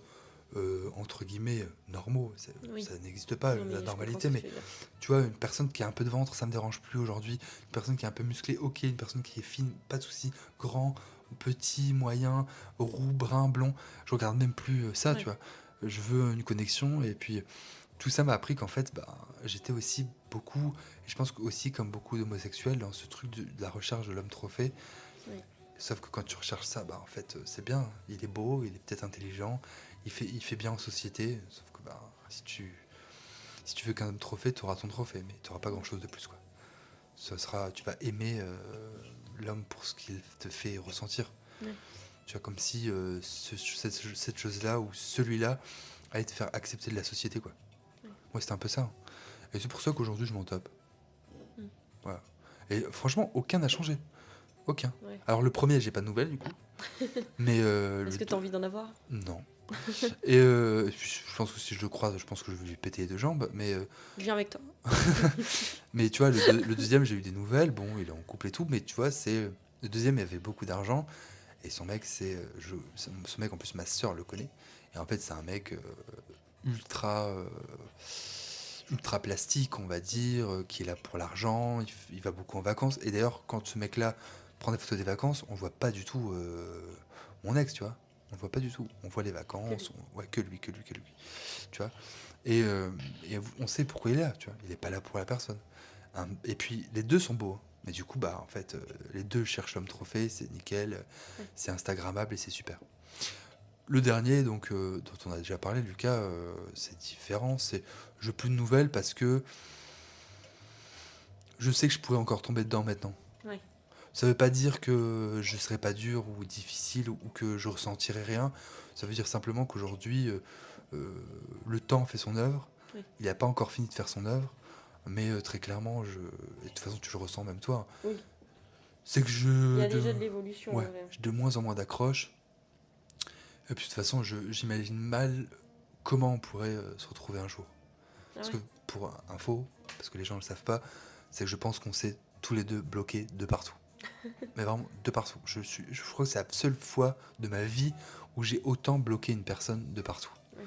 entre guillemets normaux. Oui. Ça n'existe pas, Non, mais la je normalité, comprends mais ce que tu veux dire. tu vois, une personne qui a un peu de ventre, ça me dérange plus aujourd'hui. Une personne qui est un peu musclée, ok. Une personne qui est fine, pas de souci. Grand, petit, moyen, roux, brun, blond. Je regarde même plus ça, tu Ouais. vois. Je veux une connexion et puis tout ça m'a appris qu'en fait, bah, j'étais aussi beaucoup, et je pense que aussi comme beaucoup d'homosexuels, dans ce truc de la recherche de l'homme trophée. Oui. Sauf que quand tu recherches ça, bah, en fait, c'est bien. Il est beau, il est peut-être intelligent, il fait bien en société. Sauf que bah, si tu veux qu'un homme trophée, tu auras ton trophée, mais tu n'auras pas grand-chose de plus, quoi. Tu vas aimer l'homme pour ce qu'il te fait ressentir. Ouais. Tu vois, comme si cette chose-là ou celui-là allait te faire accepter de la société, quoi. Ouais. Moi, c'était un peu ça, hein. Et c'est pour ça qu'aujourd'hui, je m'en tape. Mm. Voilà. Et franchement, aucun n'a changé. Aucun. Ouais. Alors, le premier, j'ai pas de nouvelles, du coup. Mais Est-ce que tu as envie d'en avoir? non. Et je pense que si je le croise, je pense que je vais lui péter les deux jambes. Je viens avec toi. Mais tu vois, le deuxième, j'ai eu des nouvelles. Bon, il est en couple et tout. Mais tu vois, le deuxième, il avait beaucoup d'argent. Et son mec, ce mec, en plus, ma sœur le connaît. Et en fait, c'est un mec ultra, ultra plastique, on va dire, qui est là pour l'argent. Il va beaucoup en vacances. Et d'ailleurs, quand ce mec-là prend des photos des vacances, on voit pas du tout mon ex, tu vois. On le voit pas du tout. On voit les vacances. Ouais, que lui, que lui, que lui. Tu vois. Et on sait pourquoi il est là, tu vois. Il est pas là pour la personne. Et puis, les deux sont beaux, hein. Mais du coup, bah, en fait, les deux cherchent l'homme trophée, c'est nickel, Ouais. c'est Instagrammable et c'est super. Le dernier, donc, dont on a déjà parlé, Lucas, c'est différent. Je veux plus de nouvelles parce que je sais que je pourrais encore tomber dedans maintenant. Ouais. Ça veut pas dire que je serais pas dur ou difficile ou que je ressentirais rien. Ça veut dire simplement qu'aujourd'hui, le temps fait son œuvre. Oui. Il n'a pas encore fini de faire son œuvre. Mais très clairement, et de toute façon, tu le ressens même toi, Oui. c'est que Il y a déjà de l'évolution. ouais, en vrai. j'ai de moins en moins d'accroches. Et puis de toute façon, j'imagine mal comment on pourrait se retrouver un jour. Ah Parce ouais. que pour info, parce que les gens ne le savent pas, c'est que je pense qu'on s'est tous les deux bloqués de partout. Mais vraiment de partout. Je crois que c'est la seule fois de ma vie où j'ai autant bloqué une personne de partout. Ouais.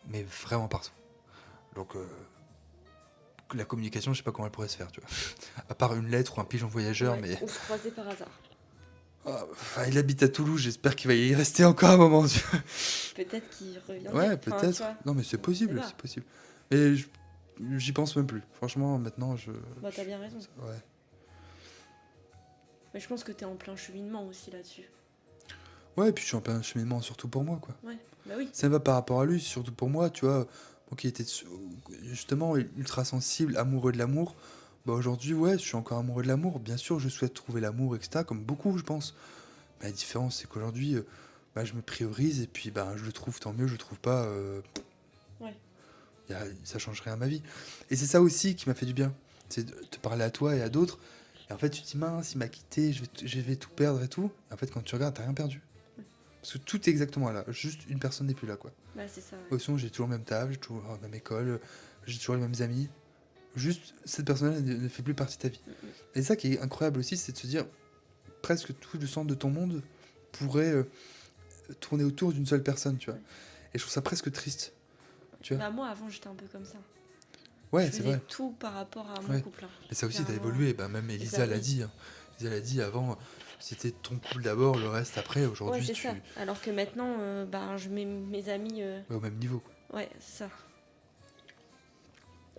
Mais vraiment partout. Donc la communication, je sais pas comment elle pourrait se faire, tu vois. À part une lettre ou un pigeon voyageur, Ouais, mais on se croisait par hasard. enfin, il habite à Toulouse, j'espère qu'il va y rester encore un moment, tu vois. Peut-être qu'il reviendrait. Ouais, Enfin, peut-être. tu vois, Non, mais c'est on possible, sait pas. c'est possible. Mais j'y pense même plus. Franchement, maintenant, Bah, t'as bien raison. ouais. Mais je pense que t'es en plein cheminement aussi là-dessus. Ouais, et puis je suis en plein cheminement, surtout pour moi, quoi. Ouais, bah oui. C'est pas par rapport à lui, c'est surtout pour moi, tu vois. Moi qui était justement ultra sensible, amoureux de l'amour. Bah aujourd'hui, ouais, je suis encore amoureux de l'amour. Bien sûr, je souhaite trouver l'amour, etc., comme beaucoup, je pense. Mais la différence, c'est qu'aujourd'hui, bah, je me priorise et puis bah, je le trouve, tant mieux, je le trouve pas. Ouais. Ça change rien à ma vie. Et c'est ça aussi qui m'a fait du bien. C'est de te parler à toi et à d'autres. Et en fait, tu te dis, mince, il m'a quitté, je vais tout perdre et tout. Et en fait, quand tu regardes, t'as rien perdu. Parce que tout est exactement là. Juste une personne n'est plus là, quoi. Bah, c'est ça. Ouais. Sinon, j'ai toujours le même taf, j'ai toujours la même école, j'ai toujours les mêmes amis. Juste, cette personne-là ne fait plus partie de ta vie. Et ça qui est incroyable aussi, c'est de se dire, presque tout le centre de ton monde pourrait tourner autour d'une seule personne, tu vois. Ouais. Et je trouve ça presque triste. Tu vois. Bah, moi, avant, j'étais un peu comme ça. Ouais, je c'est faisais vrai. tout par rapport à mon Ouais. couple. Hein. Mais ça aussi, t'as Clairement. évolué. Bah, même Elisa l'a oui. dit, hein. Elisa l'a dit avant, c'était ton couple d'abord, le reste après. Aujourd'hui, Ouais, c'est ça. Alors que maintenant, bah, je mets mes amis. Ouais, au même niveau, quoi. Ouais, c'est ça.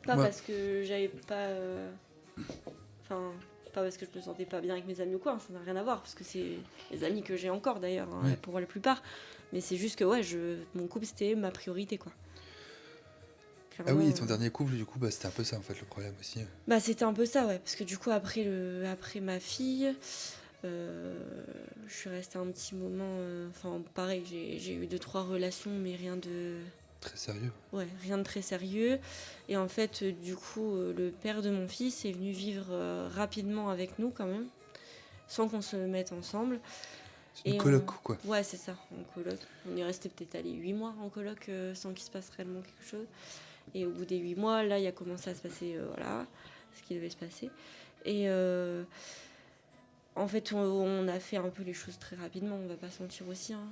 Pas Ouais. parce que j'avais pas. Enfin, pas parce que je me sentais pas bien avec mes amis ou quoi, hein, ça n'a rien à voir, parce que c'est les amis que j'ai encore d'ailleurs, hein, Ouais. pour la plupart. Mais c'est juste que, ouais, mon couple c'était ma priorité, quoi. Ah Clairement, oui, et ton dernier couple, du coup, bah, c'était un peu ça, en fait, le problème aussi. Bah, c'était un peu ça, ouais, parce que du coup, après ma fille, je suis restée un petit moment. Enfin, pareil, j'ai eu 2-3 relations, mais rien de. Très sérieux. Ouais, rien de très sérieux. Et en fait, du coup, le père de mon fils est venu vivre rapidement avec nous quand même, sans qu'on se mette ensemble. C'est une Et coloc, quoi. Ouais, c'est ça, en coloc. On est resté peut-être 8 mois en coloc sans qu'il se passe réellement quelque chose. Et au bout des 8 mois, là, il a commencé à se passer voilà, ce qui devait se passer. Et en fait, on a fait un peu les choses très rapidement, on va pas se mentir aussi. Hein.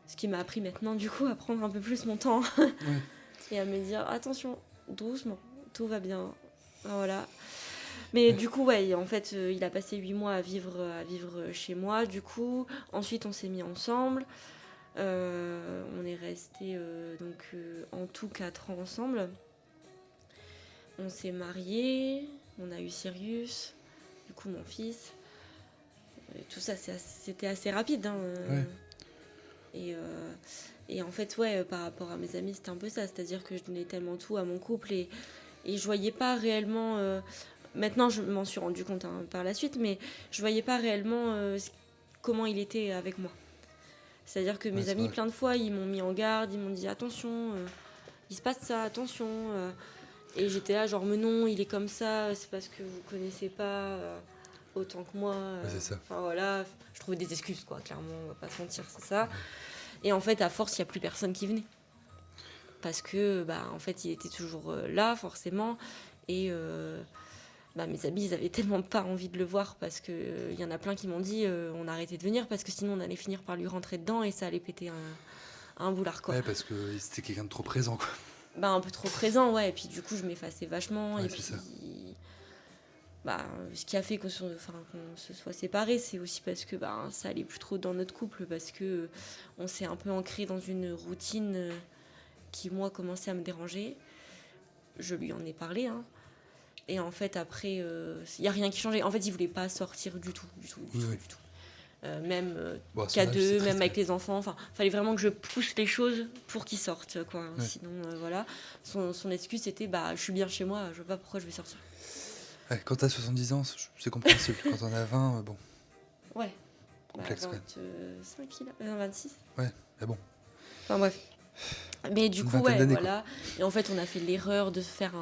Ce qui m'a appris maintenant, du coup, à prendre un peu plus mon temps. Ouais. Et à me dire, attention, doucement, tout va bien. Voilà. Mais Ouais. du coup, ouais, en fait, il a passé 8 mois à vivre chez moi. Du coup, ensuite, on s'est mis ensemble. On est resté en tout 4 ans ensemble. On s'est mariés, on a eu Sirius, du coup mon fils. Et tout ça, c'était assez rapide. Hein, Ouais. et, euh, et en fait, ouais, par rapport à mes amis, c'était un peu ça. C'est-à-dire que je donnais tellement tout à mon couple et je voyais pas réellement. Maintenant, je m'en suis rendu compte par la suite, mais je voyais pas réellement comment il était avec moi. C'est-à-dire que Ouais, mes c'est amis, vrai. plein de fois, ils m'ont mis en garde, ils m'ont dit attention, il se passe ça, attention. Et j'étais là, genre, mais non, il est comme ça, c'est parce que vous connaissez pas autant que moi. Ouais, c'est ça. Enfin voilà, je trouvais des excuses, quoi, clairement, on va pas se mentir, c'est ça. Ouais. Et en fait, à force, il n'y a plus personne qui venait. Parce que, en fait, il était toujours là, forcément. Et mes amis, ils avaient tellement pas envie de le voir parce que il y en a plein qui m'ont dit on a arrêté de venir parce que sinon on allait finir par lui rentrer dedans et ça allait péter un boulard, quoi. Ouais, parce que c'était quelqu'un de trop présent, quoi. Un peu trop présent, ouais. Et puis du coup, je m'effaçais vachement. Ouais, Et c'est puis, ça. ce qui a fait qu'on se soit séparés, c'est aussi parce que ça allait plus trop dans notre couple, parce que on s'est un peu ancré dans une routine qui, moi, commençait à me déranger. Je lui en ai parlé, hein. Et en fait, après, il n'y a rien qui changeait. En fait, il voulait pas sortir du tout, du tout, du Oui, tout, oui. du tout. Même Bon, à son qu'à âge, c'est deux, même triste, avec ouais. les enfants. Enfin, fallait vraiment que je pousse les choses pour qu'ils sortent, quoi. Ouais. Sinon, voilà. Son excuse, c'était je suis bien chez moi, je vois pas pourquoi je vais sortir. Ouais, quand t'as 70 ans, c'est compréhensible. Quand t'en as 20, bon, Ouais. complexe quand même. 25 il a 26. Ouais, mais bon, Enfin, bref. Mais du une coup, vingtaine ouais, d'années, quoi. voilà. Et en fait, on a fait l'erreur de faire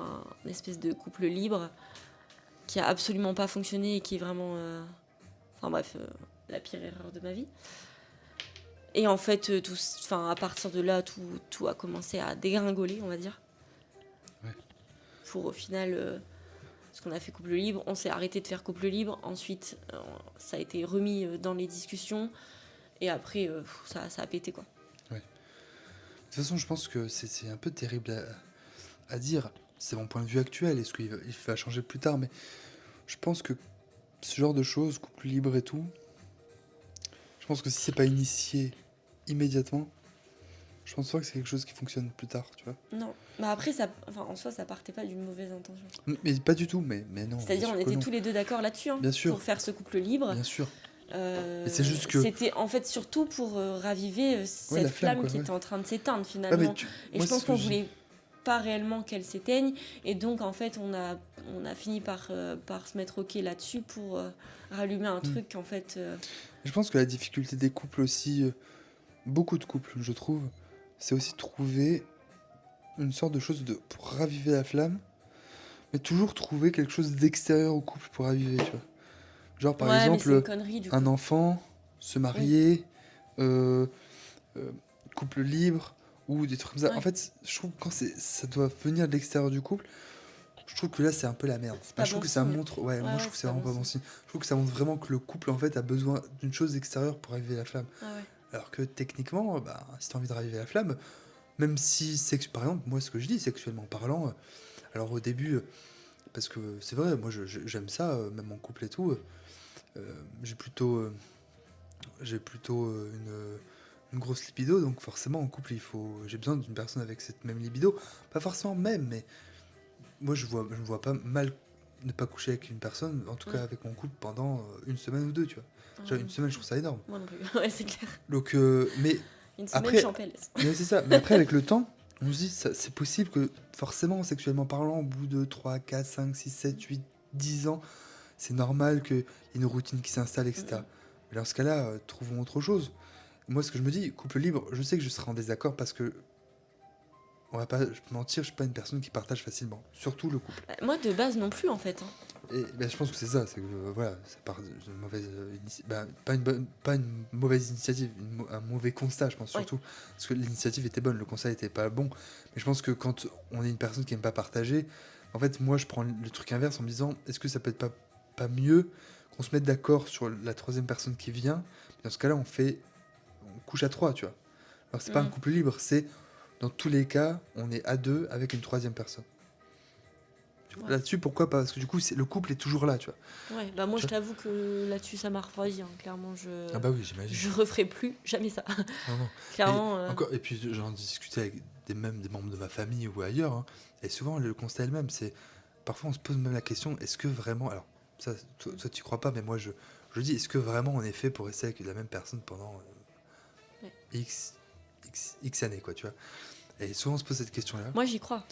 une espèce de couple libre qui a absolument pas fonctionné et qui est vraiment. Enfin, bref, la pire erreur de ma vie. Et en fait, à partir de là, tout a commencé à dégringoler, on va dire. Ouais. Pour au final, parce qu'on a fait couple libre, on s'est arrêté de faire couple libre. Ensuite, ça a été remis dans les discussions. Et après, ça a pété, quoi. Ouais. De toute façon, je pense que c'est un peu terrible à dire. C'est mon point de vue actuel. Est-ce qu'il va changer plus tard? Mais je pense que ce genre de choses, couple libre et tout, je pense que si c'est pas initié immédiatement, je pense pas que c'est quelque chose qui fonctionne plus tard, tu vois. Non. Après, en soi, ça partait pas d'une mauvaise intention. Mais pas du tout, mais non, bien C'est-à-dire, on sûr que était non. tous les deux d'accord là-dessus, hein, Bien sûr, pour faire ce couple libre. bien sûr. Mais c'est juste que... C'était en fait surtout pour raviver Ouais, cette la flamme, flamme quoi, qui ouais. était en train de s'éteindre Ouais, mais finalement. Et moi, je c'est pense ce que qu'on je dis. voulait pas réellement qu'elle s'éteigne. Et donc en fait, on a fini par se mettre ok là-dessus pour rallumer un truc en fait. Je pense que la difficulté des couples aussi, beaucoup de couples, je trouve, c'est aussi trouver une sorte de chose pour raviver la flamme, mais toujours trouver quelque chose d'extérieur au couple pour raviver, tu vois. Genre, par Ouais, mais c'est une exemple, connerie du un coup. enfant, se Oui. marier, euh, couple libre, ou des trucs comme ça. En Ouais. fait, je trouve que quand ça doit venir de l'extérieur du couple, je trouve que là, c'est un peu la merde. C'est Enfin, pas je trouve bon que ça signe. montre... Ouais, moi, Ouais, je trouve ouais, que c'est c'est pas vraiment bon pas bon signe. signe. Je trouve que ça montre vraiment que le couple, en fait, a besoin d'une chose extérieure pour raviver la flamme. Ah ouais. Alors que techniquement, si t'as envie de raviver la flamme, même si, par exemple, moi ce que je dis, sexuellement parlant, alors au début, parce que c'est vrai, moi j'aime ça, même en couple et tout, j'ai plutôt, une grosse libido, donc forcément en couple j'ai besoin d'une personne avec cette même libido, pas forcément même, mais moi je me vois pas mal ne pas coucher avec une personne, en tout cas avec mon couple pendant une semaine ou deux, tu vois. Genre une semaine, je trouve ça énorme. Moi non plus. Ouais, c'est clair. Donc, mais Une semaine, après, je suis en PLS. mais c'est ça. Mais après, avec le temps, on se dit, c'est possible que, forcément, sexuellement parlant, au bout de 3 4 5 6 7 8 10 ans, c'est normal qu'il y ait une routine qui s'installe, etc. Mais dans ce cas-là, trouvons autre chose. Moi, ce que je me dis, couple libre, je sais que je serai en désaccord parce que, on va pas mentir, je suis pas une personne qui partage facilement. Surtout le couple. Moi, de base non plus en fait. Hein. Et je pense que c'est ça, c'est que voilà, ça part d'une mauvaise pas une mauvaise initiative, un mauvais constat, je pense Ouais. surtout, parce que l'initiative était bonne, le constat était pas bon, mais je pense que quand on est une personne qui aime pas partager, en fait, moi je prends le truc inverse en me disant, est-ce que ça peut être pas mieux qu'on se mette d'accord sur la troisième personne qui vient, dans ce cas-là on couche à trois, tu vois. Alors c'est pas un couple libre, c'est dans tous les cas, on est à deux avec une troisième personne. Ouais. Là-dessus, pourquoi pas? Parce que du coup, le couple est toujours là, tu vois. Ouais, bah moi Tu je vois? t'avoue que là-dessus ça m'a refroidi, hein. Clairement, Ah bah oui, j'imagine. je referai plus jamais ça. Non, non. Et Clairement, encore, et puis j'en discutais avec même des membres de ma famille ou ailleurs, hein, et souvent le constat est le même. C'est parfois on se pose même la question, est-ce que vraiment, alors ça, toi tu crois pas, mais moi je dis, est-ce que vraiment on est fait pour rester avec la même personne pendant ouais. X années, quoi, tu vois? Et souvent on se pose cette question-là. Moi j'y crois.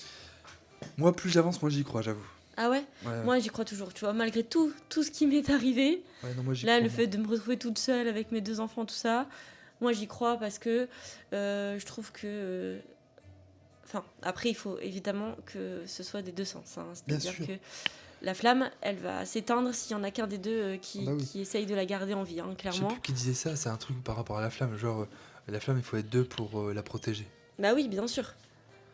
Moi, plus j'avance, moi j'y crois, j'avoue. Ah ouais? Ouais, ouais. Moi j'y crois toujours, tu vois, malgré tout ce qui m'est arrivé, Ouais, non, moi j'y là crois. le fait de me retrouver toute seule avec mes 2 enfants, tout ça, moi j'y crois parce que je trouve que... Enfin, après il faut évidemment que ce soit des deux sens, hein. Bien C'est-à-dire sûr. que la flamme, elle va s'éteindre s'il y en a qu'un des deux Ah bah oui. qui essaye de la garder en vie, hein, Je sais clairement. plus qui disait ça, c'est un truc par rapport à la flamme, genre la flamme il faut être deux pour la protéger. Bah oui, bien sûr.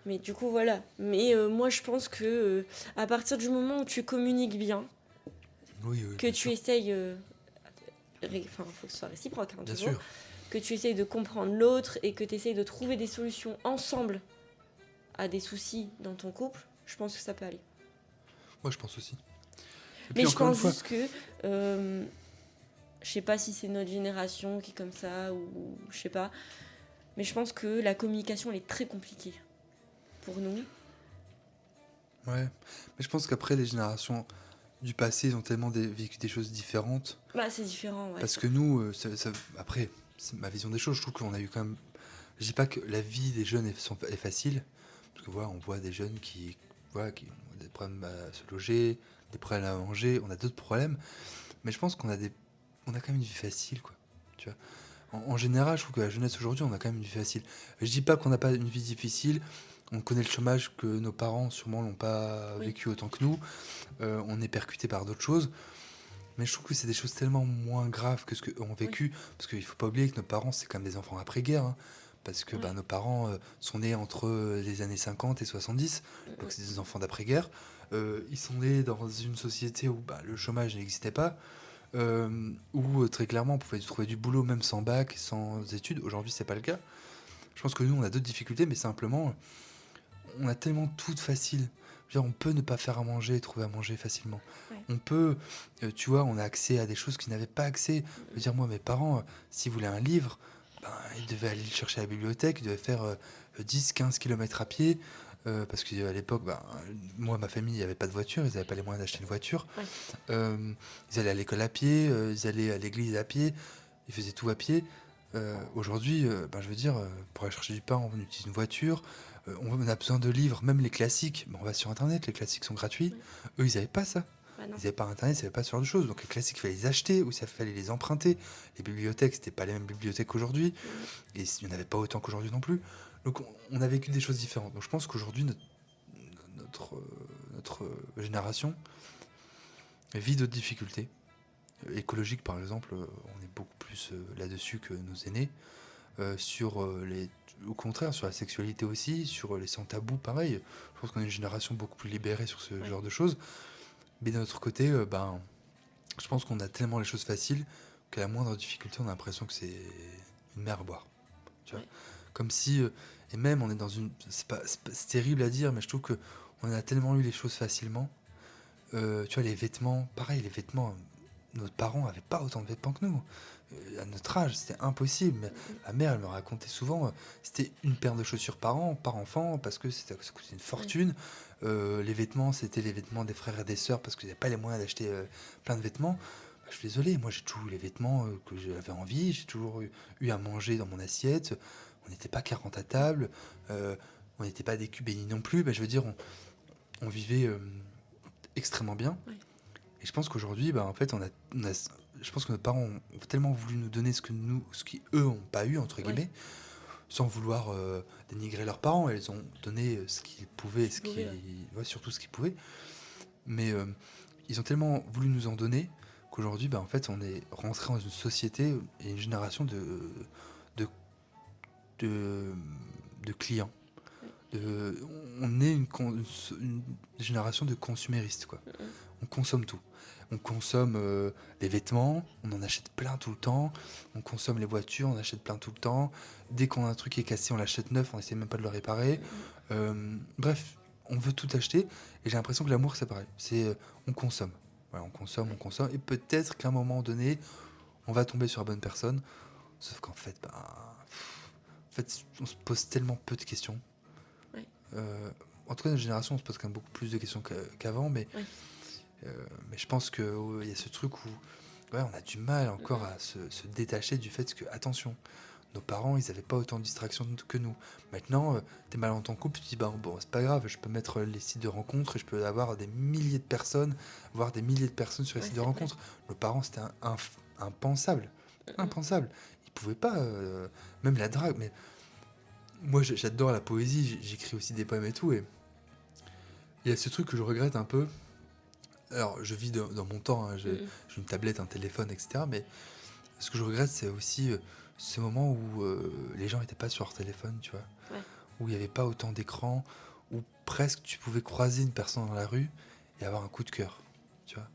Mais du coup, voilà. Mais moi, je pense que à partir du moment où tu communiques bien, Oui, oui, que bien tu sûr. essayes. Enfin, il faut que ce soit réciproque, hein, Bien toujours. sûr. Que tu essayes de comprendre l'autre et que tu essayes de trouver des solutions ensemble à des soucis dans ton couple, je pense que ça peut aller. Moi je pense aussi. Et Mais puis je encore une pense fois, juste que. Je sais pas si c'est notre génération qui est comme ça ou je sais pas. Mais je pense que la communication, elle est très compliquée pour nous. ouais. Mais je pense qu'après les générations du passé, ils ont tellement vécu des choses différentes. Bah, c'est différent, ouais. Parce que nous, après, c'est ma vision des choses, je trouve qu'on a eu quand même. Je dis pas que la vie des jeunes est facile, parce que voilà, on voit des jeunes voilà, qui ont des problèmes à se loger, des problèmes à manger, on a d'autres problèmes, mais je pense on a quand même une vie facile, quoi. Tu vois. En général, je trouve que la jeunesse aujourd'hui, on a quand même une vie facile. Je dis pas qu'on n'a pas une vie difficile. On connaît le chômage que nos parents sûrement l'ont pas Oui. vécu autant que nous. On est percuté par d'autres choses. Mais je trouve que c'est des choses tellement moins graves que ce qu'ont vécu. Parce qu'il faut pas oublier que nos parents, c'est quand même des enfants après-guerre, hein. Parce que Ouais. nos parents sont nés entre les années 50 et 70. Donc c'est des enfants d'après-guerre. Ils sont nés dans une société où le chômage n'existait pas. Où très clairement on pouvait trouver du boulot même sans bac, sans études. Aujourd'hui, c'est pas le cas. Je pense que nous, on a d'autres difficultés, mais simplement, on a tellement tout de facile. Je veux dire, on peut ne pas faire à manger et trouver à manger facilement. Ouais. On peut, tu vois, on a accès à des choses qu'ils n'avaient pas accès. Je veux dire, moi, mes parents, s'ils voulaient un livre, ils devaient aller le chercher à la bibliothèque, ils devaient faire 10-15 km à pied. Parce qu'à l'époque, moi, ma famille, il n'y avait pas de voiture, ils n'avaient pas les moyens d'acheter une voiture. Ouais. Ils allaient à l'école à pied, ils allaient à l'église à pied, ils faisaient tout à pied. Aujourd'hui, je veux dire, pour aller chercher du pain, on utilise une voiture. On a besoin de livres, même les classiques. On va sur Internet, les classiques sont gratuits. Ouais. Eux, ils n'avaient pas ça. Bah non. Ils n'avaient pas Internet, ils n'avaient pas ce genre de choses. Donc les classiques, il fallait les acheter ou ça fallait les emprunter. Les bibliothèques, c'était pas les mêmes bibliothèques qu'aujourd'hui. Et il n'y en avait pas autant qu'aujourd'hui non plus. Donc on a vécu des choses différentes. Donc je pense qu'aujourd'hui, notre génération vit d'autres difficultés. Écologiques, par exemple, on est beaucoup plus là-dessus que nos aînés. Au contraire, sur la sexualité aussi, sur les sans tabous, pareil. Je pense qu'on est une génération beaucoup plus libérée sur ce genre de choses. Mais d'un autre côté, je pense qu'on a tellement les choses faciles qu'à la moindre difficulté, on a l'impression que c'est une mer à boire. Tu vois. Ouais. Comme si, et même on est dans une, c'est terrible à dire, mais je trouve que on a tellement eu les choses facilement. Tu vois, les vêtements, pareil, les vêtements, nos parents n'avaient pas autant de vêtements que nous. À notre âge, c'était impossible. Mais ma mère, elle me racontait souvent, c'était une paire de chaussures par an, par enfant, parce que ça coûtait une fortune. Les vêtements, c'était les vêtements des frères et des sœurs, parce qu'ils n'avaient pas les moyens d'acheter plein de vêtements. Je suis désolé, moi j'ai toujours eu les vêtements que j'avais envie, j'ai toujours eu à manger dans mon assiette. On n'était pas 40 à table, on n'était pas des cubes bénis non plus. Je veux dire, on vivait extrêmement bien. Ouais. Et je pense qu'aujourd'hui, en fait, je pense que nos parents ont tellement voulu nous donner ce qu'ils eux n'ont pas eu, entre guillemets, sans vouloir dénigrer leurs parents. Ils ont donné ce qu'ils pouvaient, surtout ce qu'ils pouvaient. Mais ils ont tellement voulu nous en donner qu'aujourd'hui, en fait, on est rentré dans une société et une génération de clients. On est une génération de consuméristes, quoi. On consomme tout. On consomme les vêtements, on en achète plein tout le temps. On consomme les voitures, on achète plein tout le temps. Dès qu'on a un truc qui est cassé, on l'achète neuf, on essaie même pas de le réparer. Bref, on veut tout acheter, et j'ai l'impression que l'amour, c'est pareil. On consomme. Voilà, on consomme, et peut-être qu'à un moment donné, on va tomber sur la bonne personne, sauf qu'en fait, en fait, on se pose tellement peu de questions. Ouais. En tout cas, notre génération, on se pose quand même beaucoup plus de questions qu'avant, Ouais. mais je pense qu'il y a ce truc où ouais, on a du mal encore à se détacher du fait que, attention, nos parents, ils n'avaient pas autant de distractions que nous. Maintenant, t'es mal dans ton couple, tu te dis, bon, c'est pas grave, je peux mettre les sites de rencontres et je peux avoir des milliers de personnes, voire des milliers de personnes sur les Ouais, sites de c'est vrai. rencontres. Nos parents, c'était impensable. Mhm. Impensable. Ils pouvaient pas, même la drague, mais moi, j'adore la poésie, j'écris aussi des poèmes et tout, et il y a ce truc que je regrette un peu. Alors, je vis dans mon temps, hein, Mhm. j'ai une tablette, un téléphone, etc. Mais ce que je regrette, c'est aussi ce moment où les gens n'étaient pas sur leur téléphone, tu vois. Ouais. Où il n'y avait pas autant d'écran, où presque tu pouvais croiser une personne dans la rue et avoir un coup de cœur, tu vois.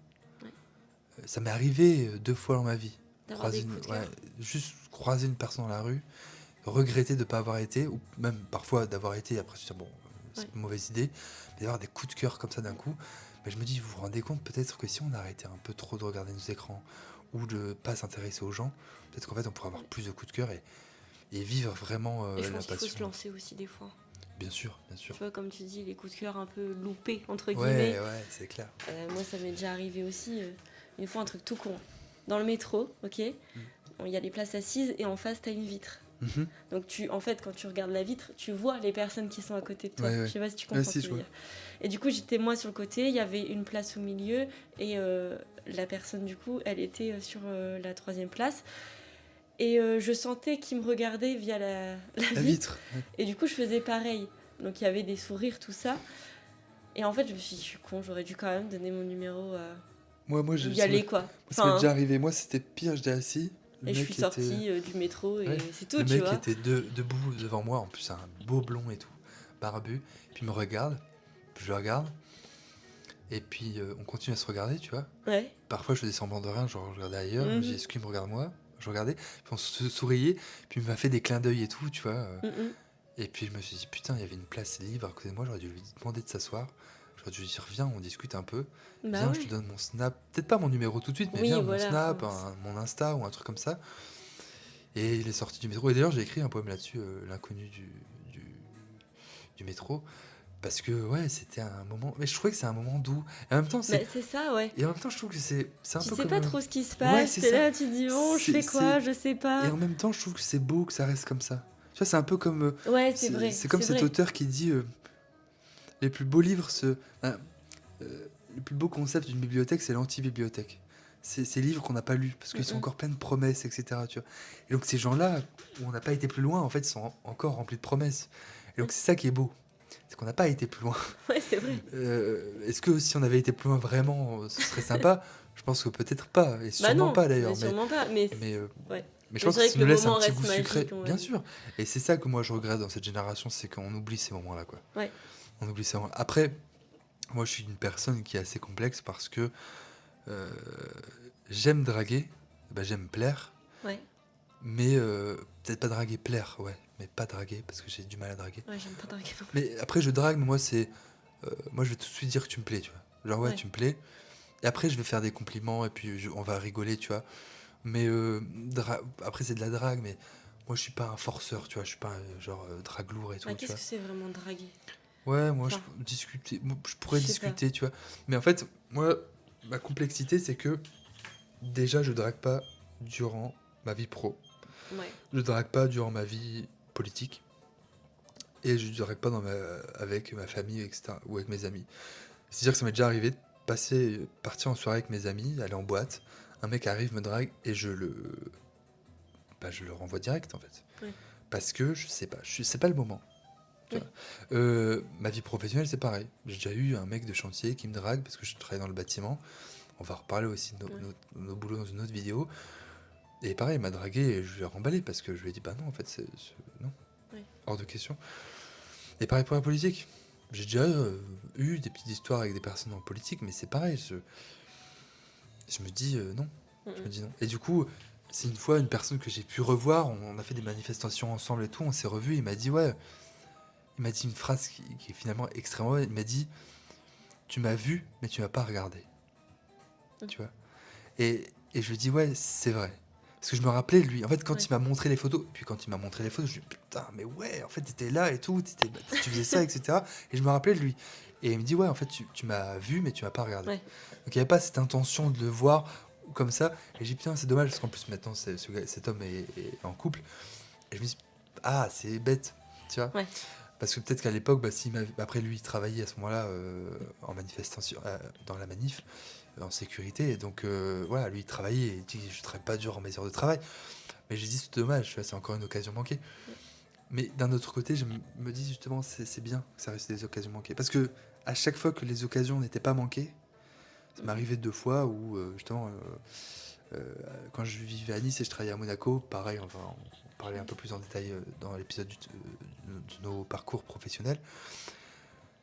Ouais. Ça m'est arrivé 2 fois dans ma vie. D'avoir des coups de cœur. Juste croiser une personne dans la rue, regretter de ne pas avoir été, ou même parfois d'avoir été, et après se dire, bon, c'est Ouais. une mauvaise idée, mais d'avoir des coups de cœur comme ça d'un coup. Mais je me dis, vous vous rendez compte peut-être que si on arrêtait un peu trop de regarder nos écrans, ou de pas s'intéresser aux gens, peut-être qu'en fait on pourrait avoir plus de coups de cœur et vivre vraiment Et je la pense qu'il faut se passion. lancer aussi des fois. Bien sûr, bien sûr. Tu vois, comme tu dis, les coups de cœur un peu loupés, entre Ouais, guillemets. ouais, c'est clair. Moi, ça m'est déjà arrivé aussi. Une fois, un truc tout con. Dans le métro, ok, il y a les places assises et en face, t'as une vitre. Mhm. Donc, en fait, quand tu regardes la vitre, tu vois les personnes qui sont à côté de toi. Ouais, ouais. Je sais pas si tu comprends Ouais, si, ce que je je veux vois. dire. Et du coup, j'étais moi sur le côté, il y avait une place au milieu et la personne, du coup, elle était sur la 3e place. Et je sentais qu'il me regardait via la La vitre. Ouais. Et du coup, je faisais pareil. Donc, il y avait des sourires, tout ça. Et en fait, je me suis dit, je suis con, j'aurais dû quand même donner mon numéro Moi, y aller, quoi. ça m'est déjà Enfin, arrivé. Moi, c'était pire, j'étais assis. Le et je mec suis était... sortie du métro et Ouais. c'est tout, Le tu mec vois. était debout devant moi, en plus un beau blond et tout, barbu, puis il me regarde, puis je le regarde, et puis on continue à se regarder, tu vois. Ouais. Parfois je faisais semblant de rien, genre je regardais ailleurs, je Mhm. disais est-ce qu'il me regarde moi, je regardais, puis on se souriait, puis il m'a fait des clins d'œil et tout, tu vois. Mhm. Et puis je me suis dit putain, il y avait une place libre à côté de moi, j'aurais dû lui demander de s'asseoir, j'aurais dû lui dire viens, on discute un peu, Bah viens, ouais. je te donne mon snap, peut-être pas mon numéro tout de suite, mais Oui, viens, mon voilà. snap, Enfin, mon Insta ou un truc comme ça. Et il est sorti du métro. Et d'ailleurs, j'ai écrit un poème là-dessus, l'inconnu du métro. Parce que, ouais, c'était un moment. Mais je trouvais que c'est un moment doux. Et en même temps, bah, c'est ça, ouais. et en même temps je trouve que c'est un Tu peu sais comme. pas trop ce qui se Ouais, passe. c'est T'es ça. là, tu te dis, bon, je fais quoi, je sais Et pas. en même temps, je trouve que c'est beau que ça reste comme ça. Tu vois, c'est un peu comme. Ouais, c'est vrai. C'est comme C'est cet vrai. auteur qui dit les plus beaux livres, le plus beau concept d'une bibliothèque, c'est l'anti-bibliothèque. C'est ces livres qu'on n'a pas lus, parce qu'ils sont Mhm. encore pleins de promesses, etc. Tu vois. Et donc ces gens-là, où on n'a pas été plus loin, en fait, sont encore remplis de promesses. Et donc c'est ça qui est beau. C'est qu'on n'a pas été plus loin. Ouais, c'est vrai. Est-ce que si on avait été plus loin vraiment, ce serait sympa? Je pense que peut-être pas, et Bah sûrement non, pas mais d'ailleurs. sûrement pas. Mais, Mais, ouais. mais je Mais pense c'est vrai que ça que nous le laisse un moment petit reste goût sucré. magique, on va Bien dire. sûr. Et c'est ça que moi je regrette dans cette génération, c'est qu'on oublie ces moments-là, quoi. Ouais. On oublie ces moments. Après, moi je suis une personne qui est assez complexe parce que euh, j'aime draguer, bah, j'aime plaire, Ouais. mais peut-être pas draguer, plaire, ouais, mais pas draguer parce que j'ai du mal à draguer. Ouais, j'aime pas draguer non plus. Mais après je drague, mais moi c'est, moi je vais tout de suite dire que tu me plais, tu vois. Genre ouais, Ouais. tu me plais. Et après je vais faire des compliments et puis on va rigoler, tu vois. Mais après c'est de la drague, mais moi je suis pas un forceur, tu vois. Je suis pas un genre drague lourd et tout, Bah, tu qu'est-ce vois. que c'est vraiment draguer? Ouais, moi Enfin, je je pourrais sais pas. discuter, tu vois. Mais en fait, moi, ma complexité, c'est que déjà, je drague pas durant ma vie pro. Ouais. Je drague pas durant ma vie politique. Et je drague pas avec ma famille, etc. Ou avec mes amis. C'est-à-dire que ça m'est déjà arrivé de partir en soirée avec mes amis, aller en boîte. Un mec arrive, me drague, et je le renvoie direct, en fait. Ouais. Parce que je sais pas, c'est pas le moment. Tu Oui. vois. Ma vie professionnelle, c'est pareil. J'ai déjà eu un mec de chantier qui me drague parce que je travaille dans le bâtiment. On va reparler aussi de Ouais. nos boulots dans une autre vidéo. Et pareil, il m'a dragué et je l'ai remballé parce que je lui ai dit bah non, en fait, non, Ouais. hors de question. Et pareil pour la politique. J'ai déjà eu des petites histoires avec des personnes en politique, mais c'est pareil. Je me dis non. Je me dis non. Et du coup, c'est une fois une personne que j'ai pu revoir. On a fait des manifestations ensemble et tout. On s'est revus. Il m'a dit ouais. il m'a dit une phrase qui est finalement extrêmement bonne. Il m'a dit, tu m'as vu, mais tu m'as pas regardé. Tu vois. Et je lui ai dit, ouais, c'est vrai. Parce que je me rappelais de lui. En fait, quand Ouais. il m'a montré les photos, puis quand il m'a montré les photos, je me dis, putain, mais ouais, en fait, t'étais là et tout, tu faisais ça, etc. Et je me rappelais de lui. Et il me dit, ouais, en fait, tu m'as vu, mais tu m'as pas regardé. Ouais. Donc, il n'y avait pas cette intention de le voir comme ça. Et j'ai dit, putain, c'est dommage, parce qu'en plus, maintenant, cet homme est en couple. Et je me dis, ah, c'est bête, tu vois. Ouais. Parce que peut-être qu'à l'époque, après lui, il travaillait à ce moment-là en manifestation, dans la manif, en sécurité. Et donc, voilà, lui, il travaillait. Et il dit, je travaille pas dur en mes heures de travail. Mais j'ai dit, c'est dommage, tu vois, c'est encore une occasion manquée. Mais d'un autre côté, je me dis justement, c'est bien que ça reste des occasions manquées. Parce que à chaque fois que les occasions n'étaient pas manquées, ça m'est arrivé 2 fois où, justement, quand je vivais à Nice et je travaillais à Monaco, pareil, on va en parler un peu plus en détail dans l'épisode de nos parcours professionnels.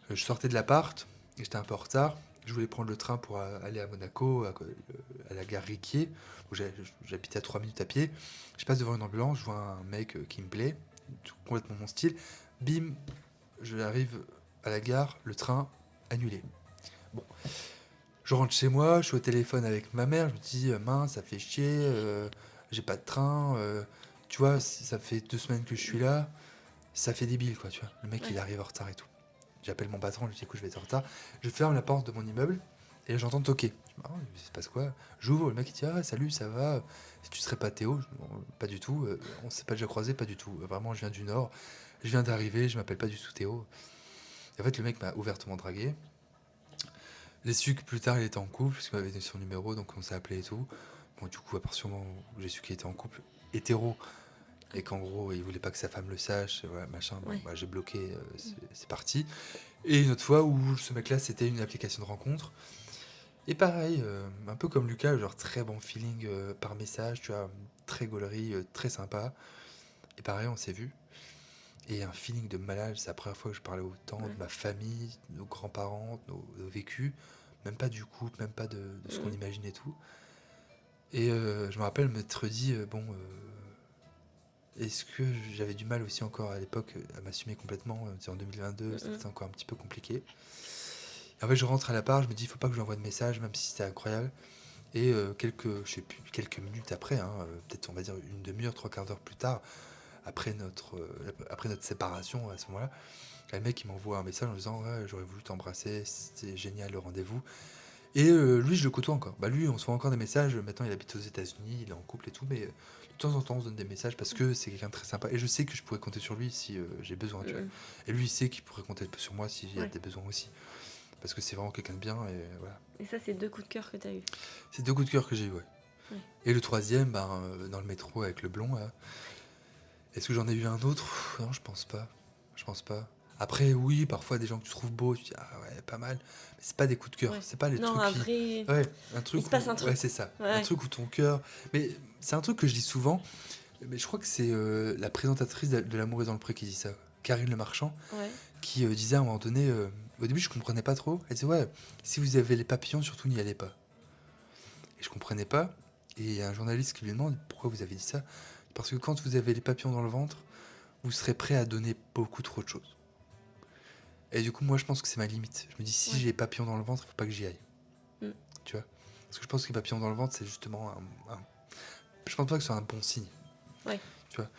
Je sortais de l'appart et j'étais un peu en retard. Je voulais prendre le train pour aller à Monaco, à la gare Riquier, où j'habitais à 3 minutes à pied. Je passe devant une ambulance, je vois un mec qui me plaît, complètement mon style. Bim, j'arrive à la gare, le train annulé. Bon, je rentre chez moi, je suis au téléphone avec ma mère, je me dis mince, ça fait chier, j'ai pas de train, tu vois, ça fait 2 semaines que je suis là, ça fait débile quoi, tu vois. Le mec Ouais. il arrive en retard et tout. J'appelle mon patron, je lui dis écoute, je vais être en retard. Je ferme la porte de mon immeuble et j'entends toquer. Je dis, ah, il se passe quoi? J'ouvre, le mec il dit ah salut, ça va? Si tu serais pas Théo? Je dis, bon, pas du tout, on s'est pas déjà croisé, pas du tout. Vraiment, je viens du Nord, je viens d'arriver, je m'appelle pas du tout Théo. Et en fait, le mec m'a ouvertement dragué. J'ai su que plus tard il était en couple, parce qu'il m'avait donné son numéro, donc on s'est appelé et tout. Bon, du coup, à partir du moment où j'ai su qu'il était en couple, hétéro, et qu'en gros, il voulait pas que sa femme le sache, voilà, machin, bon, Ouais. bah, j'ai bloqué, c'est parti. Et une autre fois où ce mec-là, c'était une application de rencontre. Et pareil, un peu comme Lucas, genre très bon feeling par message, tu vois, très gaulerie, très sympa. Et pareil, on s'est vu. Et un feeling de malade, c'est la première fois que je parlais autant de Ouais. ma famille, de nos grands-parents, de nos vécus, même pas du couple, même pas de ce qu'on imaginait tout. Et je me rappelle m'être dit, bon, est-ce que j'avais du mal aussi encore à l'époque à m'assumer complètement, c'est en 2022, c'était encore un petit peu compliqué. Et en fait, je rentre à l'appart, je me dis, il faut pas que je lui envoie de message, même si c'était incroyable. Et je sais plus, quelques minutes après, hein, peut-être on va dire une demi-heure, 3/4 d'heure plus tard, après notre séparation à ce moment-là, le mec il m'envoie un message en disant ouais, j'aurais voulu t'embrasser, c'était génial le rendez-vous. Et lui je le côtoie encore. Bah lui on se voit encore des messages, maintenant il habite aux États-Unis, il est en couple et tout, mais de temps en temps on se donne des messages parce que c'est quelqu'un de très sympa et je sais que je pourrais compter sur lui si j'ai besoin, tu vois. Et lui il sait qu'il pourrait compter sur moi s'il y a Ouais. des besoins aussi. Parce que c'est vraiment quelqu'un de bien et voilà. Et ça, c'est 2 coups de cœur que tu as eu. C'est 2 coups de cœur que j'ai eu, ouais. Ouais. Et le troisième, dans le métro avec le blond, là. Est-ce que j'en ai eu un autre? Non, je pense pas. Je pense pas. Après, oui, parfois des gens que tu trouves beaux, tu dis ah ouais, pas mal. Mais c'est pas des coups de cœur. Ouais. C'est pas les Non, trucs un qui. vrai. Ouais, un truc. Il se passe un Ouais, truc. c'est ça. Ouais. Un truc où ton cœur. Mais c'est un truc que je dis souvent. Mais je crois que c'est la présentatrice de L'amour est dans le pré qui dit ça. Karine Le Marchand, Ouais. qui disait à un moment donné. Au début, je comprenais pas trop. Elle disait ouais, si vous avez les papillons, surtout n'y allez pas. Et je comprenais pas. Et il y a un journaliste qui lui demande pourquoi vous avez dit ça. Parce que quand vous avez les papillons dans le ventre, vous serez prêt à donner beaucoup trop de choses. Et du coup, moi, je pense que c'est ma limite. Je me dis, si Ouais. j'ai les papillons dans le ventre, il faut pas que j'y aille. Mm. Tu vois? Parce que je pense que les papillons dans le ventre, c'est justement je pense pas que ce soit un bon signe. Ouais. Tu vois?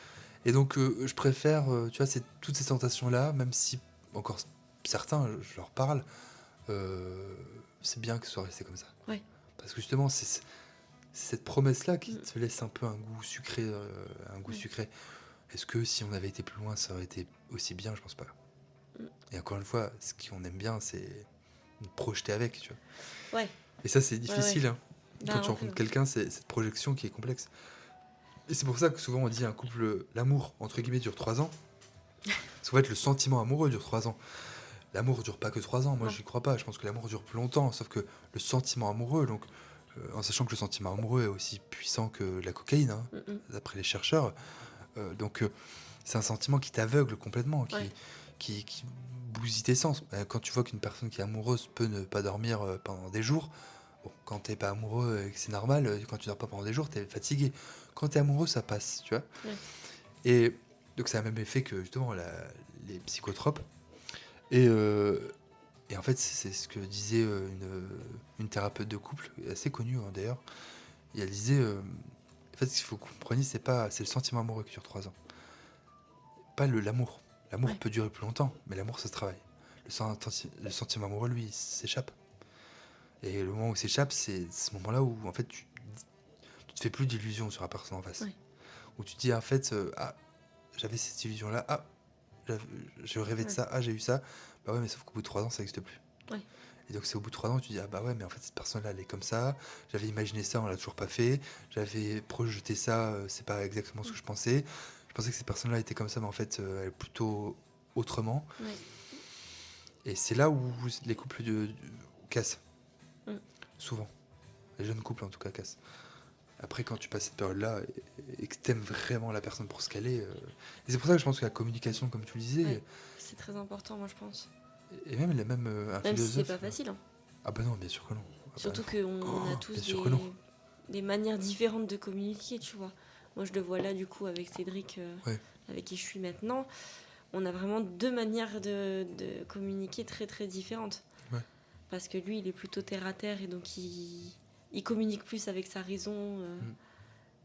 Et donc, je préfère, tu vois, toutes ces tentations-là, même si, encore certains, je leur parle, c'est bien que ce soit resté comme ça. Ouais. Parce que justement, c'est cette promesse-là qui te laisse un peu un goût sucré. Est-ce que si on avait été plus loin, ça aurait été aussi bien? Je pense pas. Et encore une fois, ce qu'on aime bien, c'est nous projeter avec, tu vois. Ouais. Et ça, c'est difficile, Ouais. hein. Bah, Quand tu ouais, rencontres ouais. quelqu'un, c'est cette projection qui est complexe. Et c'est pour ça que souvent on dit un couple, l'amour, entre guillemets, dure 3 ans. Parce qu'en fait, le sentiment amoureux dure 3 ans. L'amour dure pas que 3 ans, moi Non. j'y crois pas. Je pense que l'amour dure plus longtemps, sauf que le sentiment amoureux, donc en sachant que le sentiment amoureux est aussi puissant que la cocaïne, hein, d'après les chercheurs, donc c'est un sentiment qui t'aveugle complètement, Ouais. qui bousille tes sens. Quand tu vois qu'une personne qui est amoureuse peut ne pas dormir pendant des jours, bon, quand t'es pas amoureux et que c'est normal, quand tu dors pas pendant des jours, t'es fatigué. Quand t'es amoureux, ça passe, tu vois. Ouais. Et donc ça a le même effet que justement les psychotropes. Et, et en fait, c'est ce que disait une thérapeute de couple, assez connue hein, d'ailleurs. Et elle disait, en fait, ce qu'il faut que vous compreniez, c'est le sentiment amoureux qui dure 3 ans. Pas l'amour. L'amour Ouais. peut durer plus longtemps, mais l'amour, ça se travaille. Le sentiment amoureux, lui, il s'échappe. Et le moment où il s'échappe, c'est ce moment-là où, en fait, tu te fais plus d'illusions sur la personne en face. Ouais. Où tu te dis, en fait, ah, j'avais cette illusion-là, ah, j'ai rêvé de Ouais. ça, ah, j'ai eu ça. Bah ouais, mais sauf qu'au bout de 3 ans, ça n'existe plus. Ouais. Et donc, c'est au bout de 3 ans que tu dis, ah bah ouais, mais en fait, cette personne-là, elle est comme ça. J'avais imaginé ça, on l'a toujours pas fait. J'avais projeté ça, c'est pas exactement ce que je pensais. Je pensais que cette personne-là était comme ça, mais en fait, elle est plutôt autrement. Ouais. Et c'est là où les couples cassent. Mm. Souvent. Les jeunes couples, en tout cas, cassent. Après, quand tu passes cette période-là et que t'aimes vraiment la personne pour ce qu'elle est. Et c'est pour ça que je pense que la communication, comme tu le disais, Ouais. C'est très important, moi, je pense. et même, un Même si c'est philosophe. pas facile. Hein. Ah bah non, bien sûr que non. Ah bah Surtout non. qu'on a Oh, tous bien sûr que non. des manières différentes de communiquer, tu vois. Moi, je le vois là, du coup, avec Cédric, Ouais. avec qui je suis maintenant. On a vraiment deux manières de communiquer très, très différentes. Ouais. Parce que lui, il est plutôt terre à terre et donc il communique plus avec sa raison.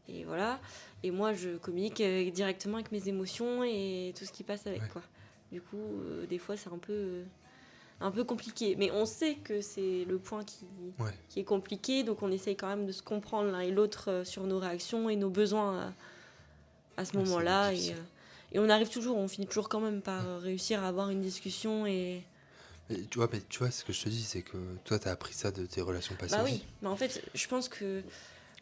Et voilà. Et moi, je communique directement avec mes émotions et tout ce qui passe avec, Ouais. quoi. Du coup, des fois, c'est un peu compliqué. Mais on sait que c'est le point Ouais. qui est compliqué, donc on essaye quand même de se comprendre l'un et l'autre sur nos réactions et nos besoins à ce Ouais, c'est moment-là. difficile. Et on arrive toujours, on finit toujours quand même par réussir à avoir une discussion. Et Mais tu vois, ce que je te dis, c'est que toi, t'as appris ça de tes relations passées bah aussi. oui, mais en fait, je pense que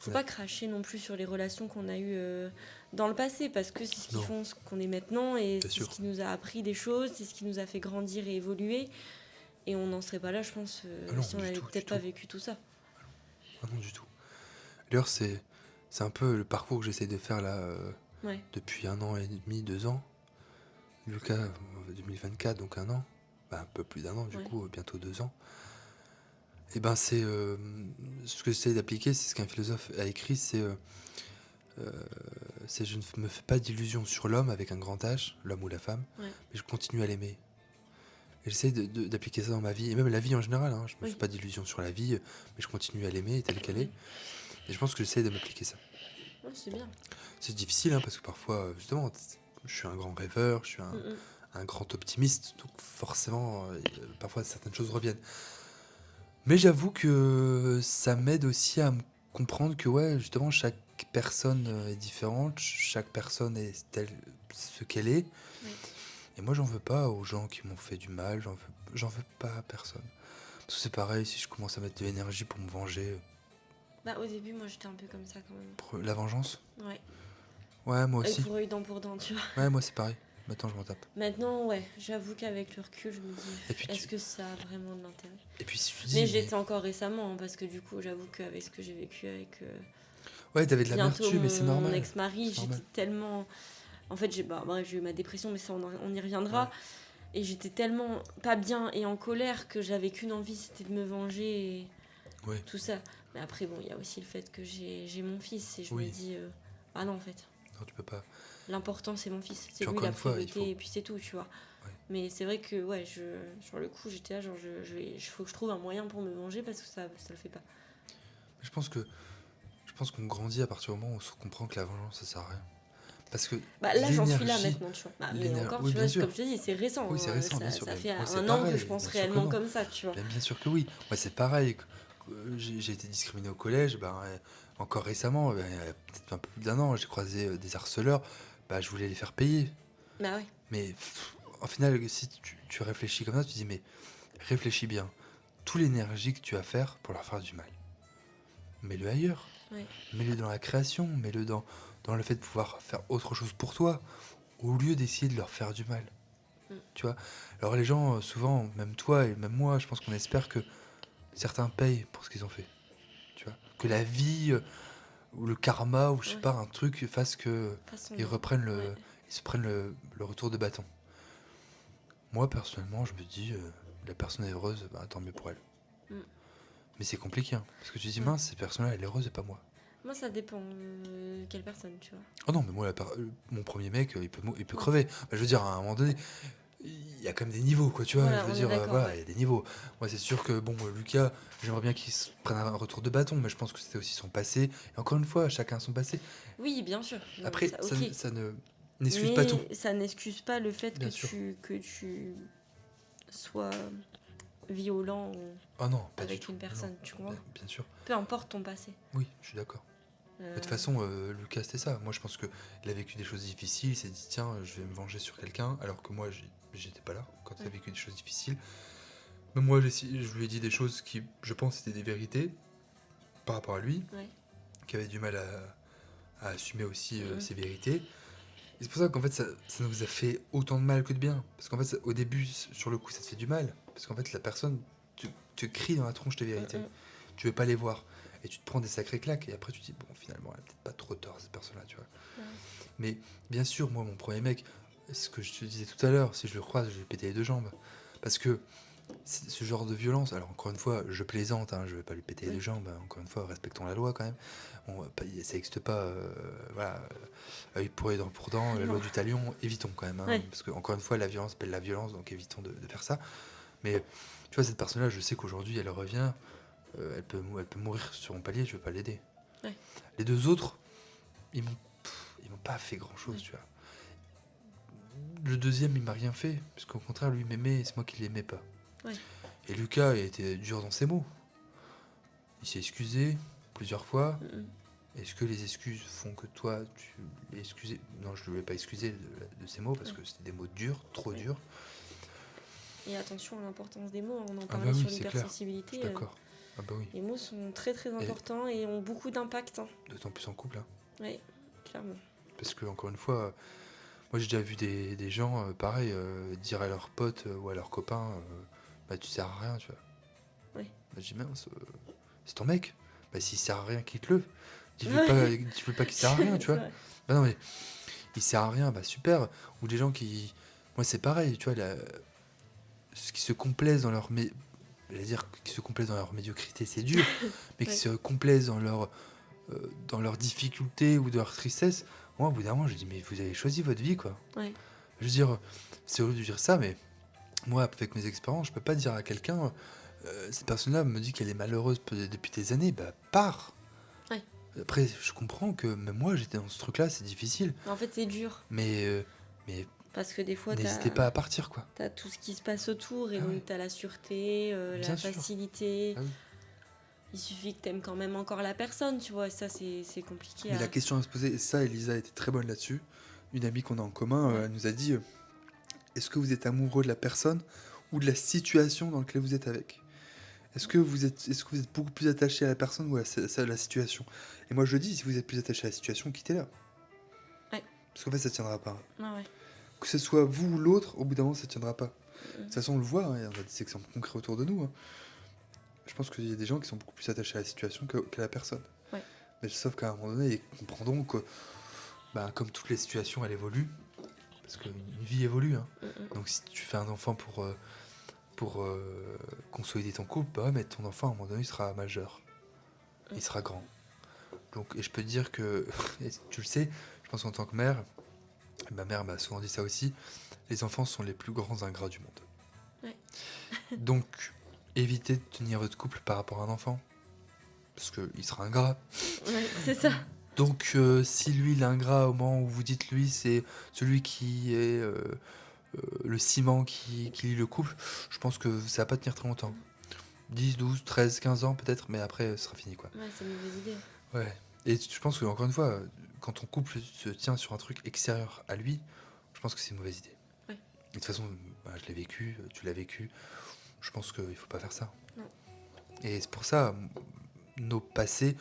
faut Ouais. pas cracher non plus sur les relations qu'on a eues dans le passé, parce que c'est ce qui Non. font ce qu'on est maintenant et Bien c'est sûr. ce qui nous a appris des choses, c'est ce qui nous a fait grandir et évoluer. Et on n'en serait pas là, je pense, Ah non, si on du n'avait tout, peut-être du pas tout. vécu tout ça. Ah non, du tout. D'ailleurs, c'est un peu le parcours que j'essaie de faire là Ouais, depuis 1 an et demi, 2 ans. Lucas, 2024, donc 1 an. Bah, un peu plus d'1 an, du Ouais. coup, bientôt 2 ans. Et ben, c'est ce que j'essaie d'appliquer, c'est ce qu'un philosophe a écrit, c'est je ne me fais pas d'illusions sur l'homme avec un grand H, l'homme ou la femme, ouais, mais je continue à l'aimer. Et j'essaie d'appliquer ça dans ma vie, et même la vie en général. Hein. Je me Oui. fais pas d'illusions sur la vie, mais je continue à l'aimer telle qu'elle ouais. est. Et je pense que j'essaie de m'appliquer ça. Ouais, c'est bien. C'est difficile, hein, parce que parfois, justement, je suis un grand rêveur, je suis un grand optimiste, donc forcément, parfois certaines choses reviennent. Mais j'avoue que ça m'aide aussi à me comprendre que, ouais, justement, chaque personne est différente, chaque personne est ce qu'elle est. Ouais. Et moi, j'en veux pas aux gens qui m'ont fait du mal, j'en veux pas à personne. Parce que c'est pareil, si je commence à mettre de l'énergie pour me venger, Bah, au début, moi, j'étais un peu comme ça quand même. pour la vengeance, Ouais. ouais, moi Et aussi. pour dent, tu vois. Ouais, moi c'est pareil. Maintenant, je m'en tape. Maintenant, ouais, j'avoue qu'avec le recul, je me Et dis, puis est-ce que ça a vraiment de l'intérêt? Et puis si tu dis, Mais j'étais encore récemment, hein, parce que du coup, j'avoue qu'avec ce que j'ai vécu avec ouais, t'avais de bientôt l'amertume, mais c'est mon normal. ex-mari, C'est j'étais normal. tellement... En fait, j'ai eu ma dépression, mais ça, on y reviendra. Ouais. Et j'étais tellement pas bien et en colère que j'avais qu'une envie, c'était de me venger et Ouais. tout ça. Mais après, bon, il y a aussi le fait que j'ai mon fils et je Oui. me dis, ah non, en fait, Non, tu peux pas. l'important, c'est mon fils. C'est Puis lui encore la une fois, priorité il faut- et puis c'est tout, tu vois. Ouais. Mais c'est vrai que, ouais, sur le coup, j'étais là, genre, faut que je trouve un moyen pour me venger parce que ça le fait pas. Je pense qu'on grandit à partir du moment où on se comprend que la vengeance, ça sert à rien. Parce que Bah là, j'en suis là l'énergie- maintenant, tu vois. Bah, mais l'éner- encore, oui, tu bien vois, sûr. comme je te dis, c'est récent. Oui, c'est hein, récent, bien sûr. Ça Mais fait moi, c'est un an que pareil, je pense bien sûr que réellement non. comme ça, tu vois. Bien sûr que oui. Moi, c'est pareil. J'ai été discriminé au collège, encore récemment, il y a peut-être un peu plus d'1 an, j'ai croisé des harceleurs, je voulais les faire payer. Bah ouais. Mais au final, si tu réfléchis comme ça, tu dis, mais réfléchis bien. Toute l'énergie que tu vas faire pour leur faire du mal, mets-le ailleurs. Ouais. Mets-le dans la création, mets-le dans le fait de pouvoir faire autre chose pour toi, au lieu d'essayer de leur faire du mal. Tu vois. Alors les gens, souvent, même toi et même moi, je pense qu'on espère que certains payent pour ce qu'ils ont fait. Tu vois. Que la vie, ou le karma, ou je sais Ouais. pas, un truc fasse que Façon ils de- reprennent ouais. ils se prennent le retour de bâton. Moi, personnellement, je me dis, la personne est heureuse, tant mieux pour elle. Mm. Mais c'est compliqué, hein, parce que tu dis, Ouais. mince, cette personne-là, elle est heureuse et pas moi. Moi, ça dépend quelle personne, tu vois. Oh non, mais moi, mon premier mec, il peut Ouais. crever. Je veux dire, à un moment donné, il y a quand même des niveaux, quoi, tu vois. Je Voilà, veux on est dire, d'accord, voilà, ouais. il y a des niveaux. Moi, c'est sûr que, bon, Lucas, j'aimerais bien qu'il se prenne un retour de bâton, mais je pense que c'était aussi son passé. Et encore une fois, chacun son passé. Oui, bien sûr. Non, mais Après, ça, ok. ça ne n'excuse pas tout, Mais ça n'excuse pas le fait bien sûr. que tu sois violent Oh non, pas du avec tout. une Non, personne, tu comprends? bien sûr. Peu importe ton passé. Oui, je suis d'accord. De toute façon, Lucas, c'était ça. Moi, je pense qu'il a vécu des choses difficiles. Il s'est dit, tiens, je vais me venger sur quelqu'un. Alors que moi, j'étais pas là quand il a vécu des choses difficiles. Mais moi, je lui ai dit des choses qui, je pense, étaient des vérités par rapport à lui, Ouais. qui avait du mal à assumer aussi Mhm. ses vérités. Et c'est pour ça qu'en fait, ça nous a fait autant de mal que de bien. Parce qu'en fait, au début, sur le coup, ça te fait du mal. Parce qu'en fait, la personne te crie dans la tronche tes vérités. Mhm. Tu veux pas les voir. Et tu te prends des sacrés claques. Et après, tu te dis, bon, finalement, elle a peut-être pas trop tort, cette personne-là, tu vois. Ouais. Mais bien sûr, moi, mon premier mec, ce que je te disais tout à l'heure, si je le croise, je vais péter les deux jambes. Parce que ce genre de violence, alors encore une fois, je plaisante, hein, je vais pas lui péter les Oui. jambes, hein, encore une fois, respectons la loi quand même. Bon, ça n'existe pas, voilà, œil pour œil, dent pour dent, la loi Non. du talion, évitons quand même, hein, Ouais. parce que encore une fois, la violence appelle la violence, donc évitons de faire ça. Mais tu vois, cette personne-là, je sais qu'aujourd'hui, elle revient, elle peut mourir sur mon palier, je vais pas l'aider. Ouais. Les deux autres, ils m'ont pas fait grand-chose, Ouais. tu vois. Le deuxième, il m'a rien fait, parce qu'au contraire, lui m'aimait, et c'est moi qui l'aimais pas. Ouais. Et Lucas, il était dur dans ses mots. Il s'est excusé plusieurs fois. Mhm. Est-ce que les excuses font que toi, tu l'as excusé? Non, je ne l'ai pas excusé de ces mots, parce Ouais. que c'était des mots durs, trop Ouais. durs. Et attention à l'importance des mots. On en Ah parlait bah oui, sur c'est clair, je l'hypersensibilité. suis d'accord. Ah bah oui, Les mots sont très très importants et ont beaucoup d'impact. Hein. d'autant plus en couple, hein. Oui, clairement. Parce que, encore une fois, moi j'ai déjà vu des gens, pareil, dire à leurs potes ou à leurs copains, bah tu sers à rien, tu vois. Ouais. Bah, je dis, mince, c'est ton mec. Bah s'il sert à rien, quitte-le. Dis-lui pas qu'il sert à rien, tu C'est vois. vrai. Bah non, mais il sert à rien, bah super. Ou des gens qui. Moi, c'est pareil, tu vois, ce qui se complaisent dans leur. J'allais dire qui se complaisent dans leur médiocrité, c'est dur, mais qui Ouais. se complaisent dans leur difficulté ou dans leur tristesse. Moi, au bout d'un moment, je dis, mais vous avez choisi votre vie, quoi. Ouais. Je veux dire, c'est horrible de dire ça, mais moi, avec mes expériences, je peux pas dire à quelqu'un, cette personne-là me dit qu'elle est malheureuse depuis des années, bah pars. Ouais. Après, je comprends que même moi, j'étais dans ce truc-là, c'est difficile. En fait, c'est dur. Mais Parce que des fois, n'hésitez pas à partir, quoi. t'as tout ce qui se passe autour et Ah donc ouais. t'as la sûreté, Bien la sûr. facilité. Ah oui. Il suffit que t'aimes quand même encore la personne, tu vois. Et ça, c'est compliqué Mais à... la question à se poser, et ça, Elisa était très bonne là-dessus. Une amie qu'on a en commun, Ouais. elle nous a dit, est-ce que vous êtes amoureux de la personne ou de la situation dans laquelle vous êtes avec? Est-ce que vous êtes beaucoup plus attaché à la personne ou à la situation? Et moi, je dis, si vous êtes plus attaché à la situation, quittez-la. Ouais. Parce qu'en fait, ça tiendra pas. Ah ouais. Que ce soit vous ou l'autre, au bout d'un moment, ça tiendra pas. De Mhm. toute façon, on le voit, hein, on a des exemples concrets autour de nous, hein. Je pense qu'il y a des gens qui sont beaucoup plus attachés à la situation qu'à la personne. Ouais. Mais sauf qu'à un moment donné, ils comprendront que, bah, comme toutes les situations, elles évoluent. Parce qu'une vie évolue, hein. Mhm. Donc si tu fais un enfant pour consolider ton couple, bah ouais, mais ton enfant, à un moment donné, il sera majeur. Il sera grand. Donc, et je peux te dire que, et tu le sais, je pense en tant que mère, ma mère m'a souvent dit ça aussi, les enfants sont les plus grands ingrats du monde. Ouais. Donc, évitez de tenir votre couple par rapport à un enfant. Parce qu'il sera ingrat. Ouais, c'est ça. Donc, si lui, il est ingrat au moment où vous dites lui, c'est celui qui est le ciment qui lie le couple, je pense que ça va pas tenir très longtemps. 10, 12, 13, 15 ans peut-être, mais après, ce sera fini, quoi. Ouais, c'est une mauvaise idée. Ouais. Et je pense que, encore une fois, quand ton couple se tient sur un truc extérieur à lui, je pense que c'est une mauvaise idée. Ouais. Et de toute façon, bah, je l'ai vécu, tu l'as vécu. Je pense qu'il faut pas faire ça. Non. Et c'est pour ça, nos passés,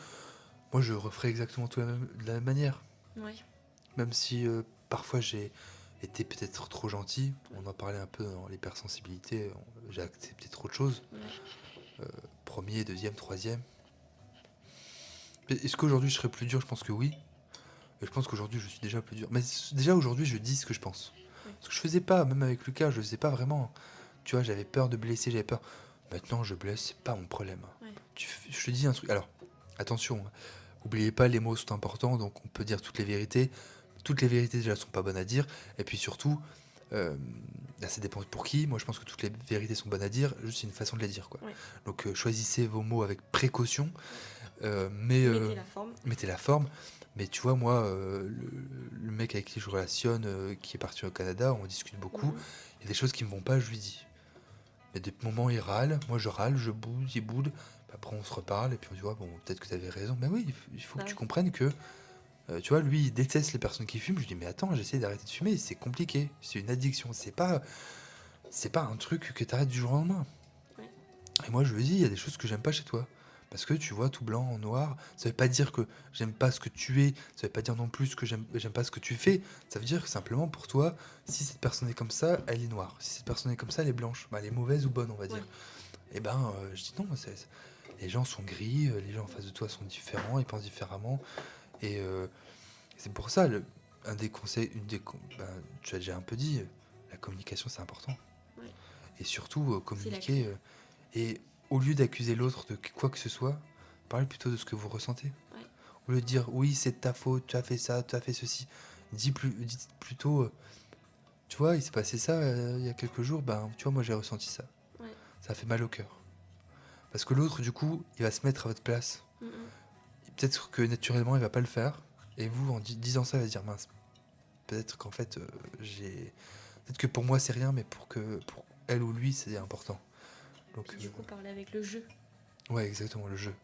moi je referai exactement tout de la même manière. Ouais. Même si parfois j'ai été peut-être trop gentil, on en parlait un peu dans l'hypersensibilité, j'ai accepté trop de choses. Ouais. Premier, deuxième, troisième. Mais est-ce qu'aujourd'hui je serais plus dur? Je pense que oui. Et je pense qu'aujourd'hui je suis déjà plus dur. Mais déjà aujourd'hui je dis ce que je pense. Ouais. Ce que je faisais pas, même avec Lucas, je faisais pas vraiment. Tu vois, j'avais peur de blesser, j'avais peur. Maintenant je blesse, c'est pas mon problème. Ouais. Je te dis un truc. Alors, attention, hein. Oubliez pas, les mots sont importants, donc on peut dire toutes les vérités. Toutes les vérités déjà sont pas bonnes à dire. Et puis surtout, Euh, Là, ça dépend pour qui. Moi, je pense que toutes les vérités sont bonnes à dire, juste c'est une façon de les dire, quoi. Ouais. Donc, choisissez vos mots avec précaution, mais Mettez la forme. mettez la forme. Mais tu vois, moi, le mec avec qui je relationne, qui est parti au Canada, on discute beaucoup. Mhm. Il y a des choses qui me vont pas, je lui dis. Il y a des moments, il râle, moi je râle, je boude, il boude. Puis après, on se reparle et puis on dit, ouais, bon, peut-être que tu avais raison. Mais oui, il faut que Bah tu ouais. comprennes que, tu vois, lui, il déteste les personnes qui fument. Je lui dis, mais attends, j'essaie d'arrêter de fumer, c'est compliqué, c'est une addiction, c'est pas un truc que tu arrêtes du jour au lendemain. Ouais. Et moi, je lui dis, il y a des choses que j'aime pas chez toi. Parce que tu vois, tout blanc en noir, ça veut pas dire que j'aime pas ce que tu es, ça veut pas dire non plus que j'aime pas ce que tu fais. Ça veut dire que simplement pour toi, si cette personne est comme ça, elle est noire. Si cette personne est comme ça, elle est blanche. Bah, elle est mauvaise ou bonne, on va Ouais. dire. Et ben, je dis non, les gens sont gris, les gens en face de toi sont différents, ils pensent différemment. Et c'est pour ça, un des conseils, tu as déjà un peu dit, la communication c'est important. Ouais. Et surtout, C'est la communiquer. clé. Et au lieu d'accuser l'autre de quoi que ce soit, parlez plutôt de ce que vous ressentez. Ouais. Au lieu de dire oui, c'est de ta faute, tu as fait ça, tu as fait ceci. Dites plutôt, tu vois, il s'est passé ça il y a quelques jours, ben, tu vois, moi j'ai ressenti ça. Ouais. Ça fait mal au cœur. Parce que l'autre, du coup, il va se mettre à votre place. Mhm. Et peut-être que naturellement, il va pas le faire. Et vous, en disant ça, il va se dire mince, peut-être qu'en fait, j'ai. Peut-être que pour moi, c'est rien, mais pour elle ou lui, c'est important. Donc, Puis du coup, parler avec le jeu. ouais, exactement, le jeu.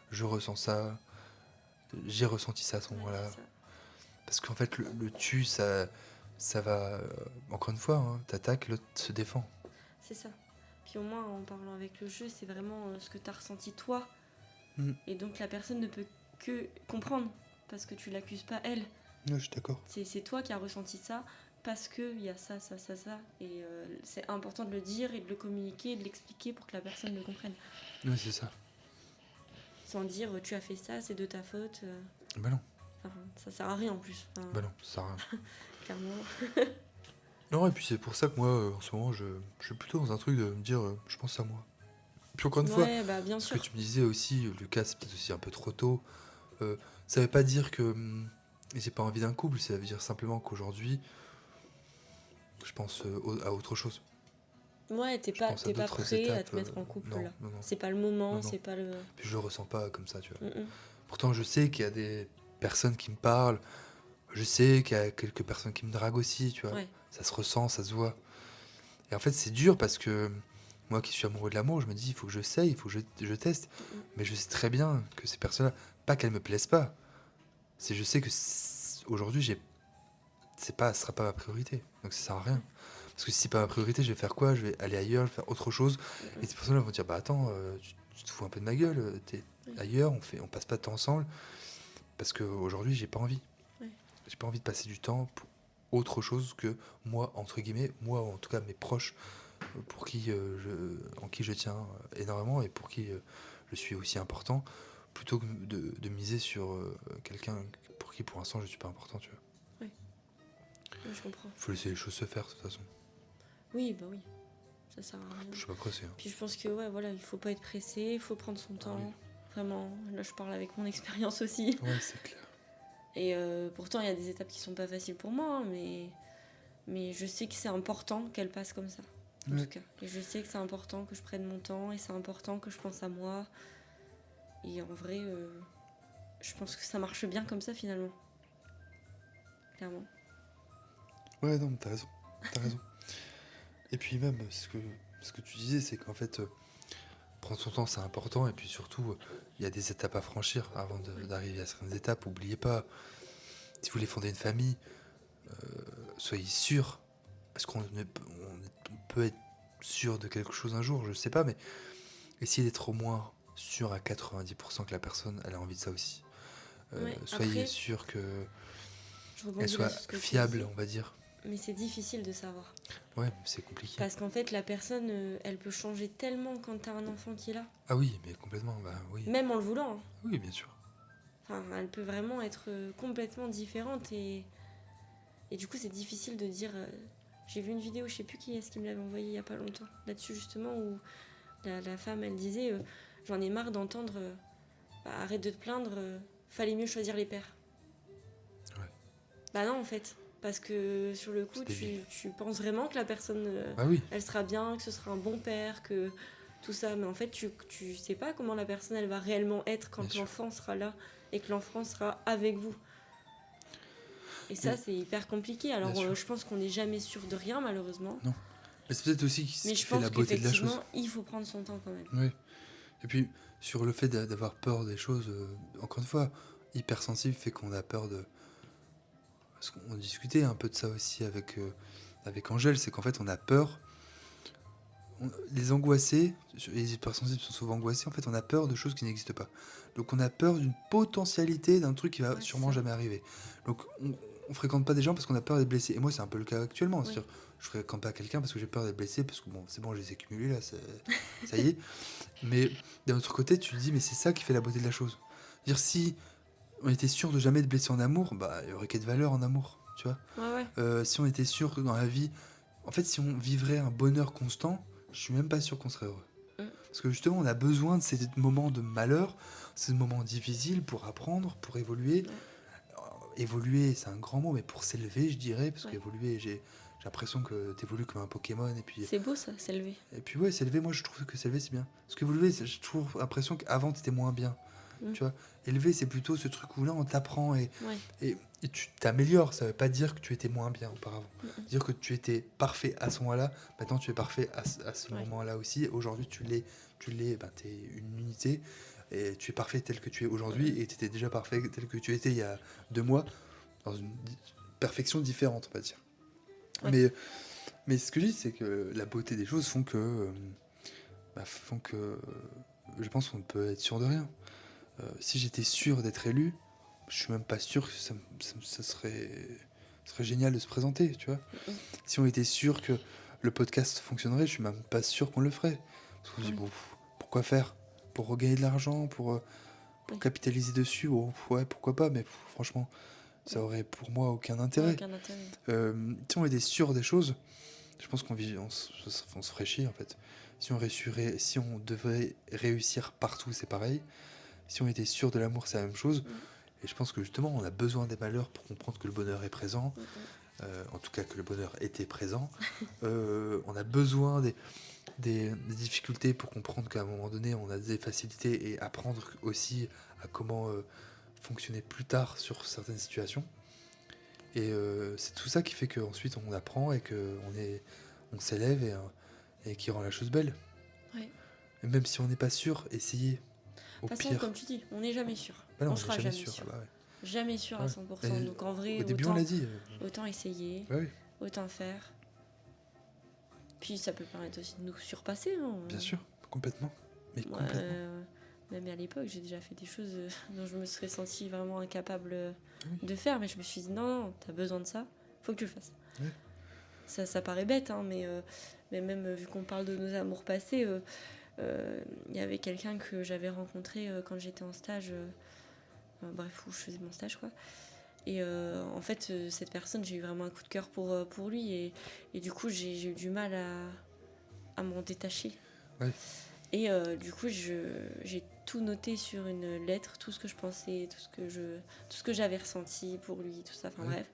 Je ressens ça, j'ai ressenti ça à ce Ouais, moment-là. c'est ça. Parce qu'en fait, le tu, ça va. Encore une fois, hein, t'attaques, l'autre se défend. C'est ça. Puis au moins, en parlant avec le jeu, c'est vraiment ce que tu as ressenti toi. Mm. Et donc la personne ne peut que comprendre. Parce que tu l'accuses pas elle. Ouais, je suis d'accord. C'est toi qui as ressenti ça. Parce qu'il y a ça, ça, ça, ça. Et c'est important de le dire et de le communiquer et de l'expliquer pour que la personne le comprenne. Ouais, c'est ça. Sans dire tu as fait ça, c'est de ta faute. Bah non, Enfin, ça sert à rien en plus. Enfin, bah non, ça sert à rien. clairement. Non, et puis c'est pour ça que moi, en ce moment, je suis plutôt dans un truc de me dire, je pense à moi. Puis encore une fois, Ouais, bah bien ce que sûr. tu me disais aussi, Lucas, c'est peut-être aussi un peu trop tôt. Ça veut pas dire que j'ai pas envie d'un couple, ça veut dire simplement qu'aujourd'hui, je pense à autre chose. Ouais, Je pense à t'es pas d'autres prêt à étapes. te mettre en couple Non, là. non, non, C'est pas le moment, non, non. c'est pas le. Puis je le ressens pas comme ça, tu vois. Mm, mm. Pourtant, je sais qu'il y a des personnes qui me parlent. Je sais qu'il y a quelques personnes qui me draguent aussi, tu vois. Ouais, Ça se ressent, ça se voit. Et en fait, c'est dur parce que moi qui suis amoureux de l'amour, je me dis, il faut que j'essaye, il faut que je teste. mm, mm. Mais je sais très bien que ces personnes-là, pas qu'elles me plaisent pas, c'est je sais que aujourd'hui, ce sera pas ma priorité. Donc ça sert à rien. Parce que si c'est pas ma priorité, je vais faire quoi? Je vais aller ailleurs, je vais faire autre chose. Et ces personnes-là vont dire, bah attends, tu te fous un peu de ma gueule, t'es Oui. ailleurs, on passe pas de temps ensemble. Parce qu'aujourd'hui, j'ai pas envie. Ouais. J'ai pas envie de passer du temps pour autre chose que moi, entre guillemets, moi, en tout cas mes proches, en qui je tiens énormément et pour qui je suis aussi important, plutôt que de miser sur quelqu'un pour qui pour l'instant je suis pas important, tu vois. Ouais, je comprends. Faut laisser les choses se faire de toute façon. Oui, bah oui. Ça sert à rien. Je suis pas pressé. Hein. Puis je pense que ouais, voilà, il faut pas être pressé, il faut prendre son temps. oui. Vraiment, là je parle avec mon expérience aussi. Ouais, c'est clair. Et pourtant, il y a des étapes qui sont pas faciles pour moi, hein, mais je sais que c'est important qu'elle passe comme ça. En Ouais. tout cas. Et je sais que c'est important que je prenne mon temps et c'est important que je pense à moi. Et en vrai, je pense que ça marche bien comme ça finalement. Clairement. Ouais, non, mais t'as raison. T'as raison. Et puis même, ce que tu disais, c'est qu'en fait, prendre son temps, c'est important. Et puis surtout, il y a des étapes à franchir avant d'arriver à certaines étapes. Oubliez pas, si vous voulez fonder une famille, soyez sûr. Est-ce on peut être sûr de quelque chose un jour? Je sais pas, mais essayez d'être au moins sûr à 90% que la personne, elle a envie de ça aussi. Ouais, Soyez après, sûr qu'elle je rebondis soit là sur ce que tu fiable, dis, on va dire. mais c'est difficile de savoir. Ouais, c'est compliqué. Parce qu'en fait, la personne, elle peut changer tellement quand t'as un enfant qui est là. Ah oui, mais complètement, bah oui. Même en le voulant. Hein. Oui, bien sûr. Enfin, elle peut vraiment être complètement différente et du coup, c'est difficile de dire. J'ai vu une vidéo, je sais plus qui est-ce qui me l'avait envoyée il y a pas longtemps, là-dessus justement, où la femme, elle disait j'en ai marre d'entendre arrête de te plaindre, fallait mieux choisir les pères. Ouais. Bah non, en fait. Parce que sur le coup, C'est débile. tu penses vraiment que la personne, Ah oui, elle sera bien, que ce sera un bon père, que tout ça. Mais en fait, tu sais pas comment la personne, elle va réellement être bien quand sûr. l'enfant sera là et que l'enfant sera avec vous. Et ça, Mais, c'est hyper compliqué. bien Alors, sûr, je pense qu'on n'est jamais sûr de rien, malheureusement. non. Mais c'est peut-être aussi ce Mais qui je fait la pense beauté de la chose. qu'effectivement, il faut prendre son temps quand même. Oui. Et puis, sur le fait d'avoir peur des choses, encore une fois, hypersensible fait qu'on a peur de... Parce qu'on discutait un peu de ça aussi avec Angèle, c'est qu'en fait, on a peur. Les angoissés, les hypersensibles sont souvent angoissés, en fait, on a peur de choses qui n'existent pas. Donc, on a peur d'une potentialité d'un truc qui va Ouais, c'est sûrement ça. jamais arriver. Donc, on fréquente pas des gens parce qu'on a peur d'être blessé. Et moi, c'est un peu le cas actuellement. Oui. C'est-à-dire, je fréquente pas quelqu'un parce que j'ai peur d'être blessé, parce que bon, c'est bon, je les ai cumulés là, ça y est. Mais d'un autre côté, tu te dis, mais c'est ça qui fait la beauté de la chose. Dire si on était sûr de jamais être blessé en amour, bah, il y aurait qu'à de valeur en amour, tu vois. Ouais, ouais. Si on était sûr que dans la vie, en fait, si on vivrait un bonheur constant, je suis même pas sûr qu'on serait heureux. Mm. Parce que justement, on a besoin de ces moments de malheur, ces moments difficiles pour apprendre, pour évoluer. Ouais. Évoluer, c'est un grand mot, mais pour s'élever, je dirais, parce Ouais. qu'évoluer, j'ai l'impression que t'évolues comme un Pokémon, C'est beau ça, s'élever. et puis ouais, s'élever, moi je trouve que s'élever c'est bien. Parce qu'évoluer, j'ai toujours l'impression qu'avant t'étais moins bien. Mm. Tu vois, élever c'est plutôt ce truc où là on t'apprend Ouais. et tu t'améliores. Ça veut pas dire que tu étais moins bien auparavant. Mm. Dire que tu étais parfait à ce moment-là, maintenant tu es parfait à ce Ouais. moment-là aussi. Aujourd'hui tu l'es, ben, t'es une unité et tu es parfait tel que tu es aujourd'hui et tu étais déjà parfait tel que tu étais il y a 2 mois dans une perfection différente, on va dire. Ouais. Mais ce que je dis, c'est que la beauté des choses font que je pense qu'on ne peut être sûr de rien. Si j'étais sûr d'être élu, je suis même pas sûr que ça serait génial de se présenter, tu vois. Mm. Si on était sûr que le podcast fonctionnerait, je suis même pas sûr qu'on le ferait. Parce qu'on se dit, Oui. bon, pourquoi faire? Pour regagner de l'argent, pour Oui. capitaliser dessus, oh, ouais, pourquoi pas, mais franchement, ça aurait pour moi aucun Ouais, intérêt. aucun intérêt. Si on était sûr des choses, je pense on se ferait chier en fait. Si on devait réussir partout, c'est pareil. Si on était sûr de l'amour, c'est la même chose. Mm. Et je pense que justement, on a besoin des malheurs pour comprendre que le bonheur est présent. Mm. En tout cas, que le bonheur était présent. On a besoin des difficultés pour comprendre qu'à un moment donné, on a des facilités et apprendre aussi à comment fonctionner plus tard sur certaines situations. Et c'est tout ça qui fait qu'ensuite on apprend et on s'élève et qui rend la chose belle. Ouais. Et même si on n'est pas sûr, essayez. Au De toute façon, pire. comme tu dis, on n'est jamais sûr. Bah non, On on n'est sera jamais jamais sûr. sûr. Ah bah ouais. Jamais sûr à Ouais. 100%. Et Donc en vrai, au début, on l'a dit. autant essayer, Bah oui, autant faire. Puis ça peut permettre aussi de nous surpasser. Hein. bien sûr, complètement. Mais Moi, complètement. même à l'époque, j'ai déjà fait des choses dont je me serais sentie vraiment incapable Oui. de faire. Mais je me suis dit, non, t'as besoin de ça, faut que tu le fasses. Oui. Ça paraît bête, hein, mais même vu qu'on parle de nos amours passés, il y avait quelqu'un que j'avais rencontré quand j'étais en stage, bref, où je faisais mon stage, quoi. Et en fait, cette personne, j'ai eu vraiment un coup de cœur pour lui. Et du coup, j'ai eu du mal à m'en détacher. Ouais. Et du coup, j'ai tout noté sur une lettre, tout ce que je pensais, tout ce que j'avais ressenti pour lui, tout ça, enfin Ouais. bref.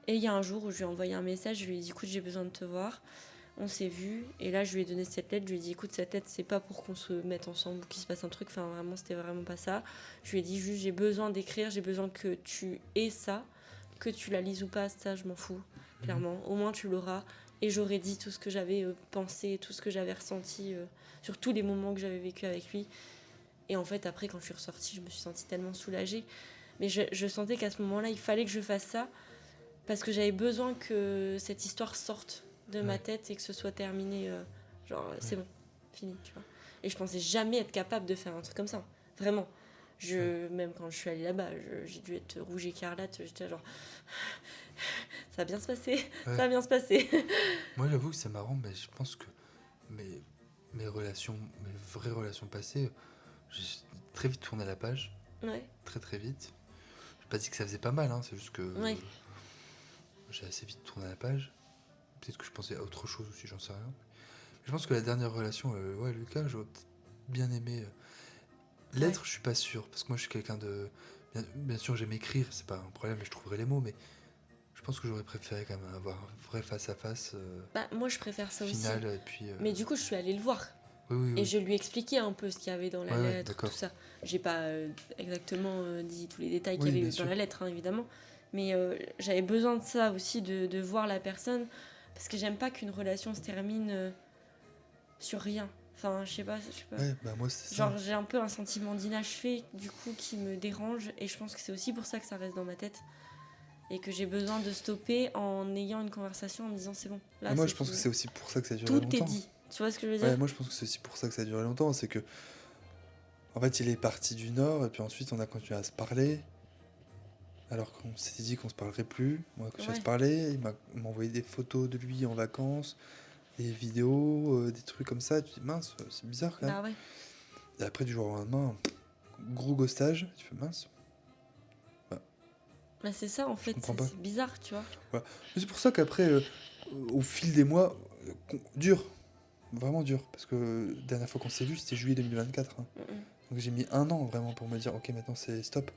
Et il y a un jour où je lui ai envoyé un message, je lui ai dit, écoute, j'ai besoin de te voir. On s'est vu, et là je lui ai donné cette lettre, je lui ai dit, écoute, cette lettre c'est pas pour qu'on se mette ensemble ou qu'il se passe un truc, enfin vraiment c'était vraiment pas ça. Je lui ai dit juste, j'ai besoin d'écrire, j'ai besoin que tu aies ça, que tu la lises ou pas, ça je m'en fous, clairement. Au moins tu l'auras, et j'aurais dit tout ce que j'avais pensé, tout ce que j'avais ressenti sur tous les moments que j'avais vécu avec lui. Et en fait après quand je suis ressortie, je me suis sentie tellement soulagée. Mais je sentais qu'à ce moment-là, il fallait que je fasse ça, parce que j'avais besoin que cette histoire sorte de ma tête et que ce soit terminé, c'est bon, fini, tu vois. Et je pensais jamais être capable de faire un truc comme ça, vraiment. Même quand je suis allée là-bas, j'ai dû être rouge écarlate, j'étais genre, ça va bien se passer, ça va bien se passer. Moi, j'avoue que c'est marrant, mais je pense que mes vraies relations passées, j'ai très vite tourné la page, Ouais, très très vite. J'ai pas dit que ça faisait pas mal, hein, c'est juste que ouais, j'ai assez vite tourné la page. Peut-être que je pensais à autre chose aussi, j'en sais rien. Mais je pense que la dernière relation, ouais, Lucas, j'aurais peut-être bien aimé. L'être, Ouais. je suis pas sûr, parce que moi je suis quelqu'un de. Bien sûr, j'aime écrire, c'est pas un problème, je trouverai les mots, mais pense que j'aurais préféré quand même avoir un vrai face-à-face Bah, moi, je préfère ça aussi. final, et puis... Mais du coup, je suis allée le voir. Oui, oui, Et oui. je lui ai expliqué un peu ce qu'il y avait dans la Ouais, ouais, lettre, d'accord. tout ça. J'ai pas exactement dit tous les détails Oui, qu'il y bien avait dans sûr. la lettre, hein, évidemment. Mais j'avais besoin de ça aussi, de voir la personne. Parce que j'aime pas qu'une relation se termine sur rien. Enfin, je sais pas. Ouais, bah moi, c'est ça. Genre, j'ai un peu un sentiment d'inachevé, du coup, qui me dérange. Et je pense que c'est aussi pour ça que ça reste dans ma tête. Et que j'ai besoin de stopper en ayant une conversation en me disant c'est bon. Là, Mais moi, c'est je pense que fini. c'est aussi pour ça que ça a duré Tout est longtemps. dit. Tu vois ce que je veux Ouais, dire? moi, je pense que c'est aussi pour ça que ça a duré longtemps. C'est que, en fait, il est parti du Nord, et puis ensuite, on a continué à se parler. Alors qu'on s'était dit qu'on se parlerait plus. On a continué à se Ouais. parler. Il m'a envoyé des photos de lui en vacances, des vidéos, des trucs comme ça. Tu te dis, mince, c'est bizarre quand même. Bah ouais. Et après, du jour au lendemain, gros ghostage. Tu fais, mince. Bah c'est ça en fait, comprends pas. c'est bizarre, tu vois. Voilà. Mais c'est pour ça qu'après, au fil des mois, dur. Vraiment dur. Parce que la dernière fois qu'on s'est vu, c'était juillet 2024. Hein. Mm-mm. Donc j'ai mis 1 an vraiment pour me dire, ok, maintenant c'est stop.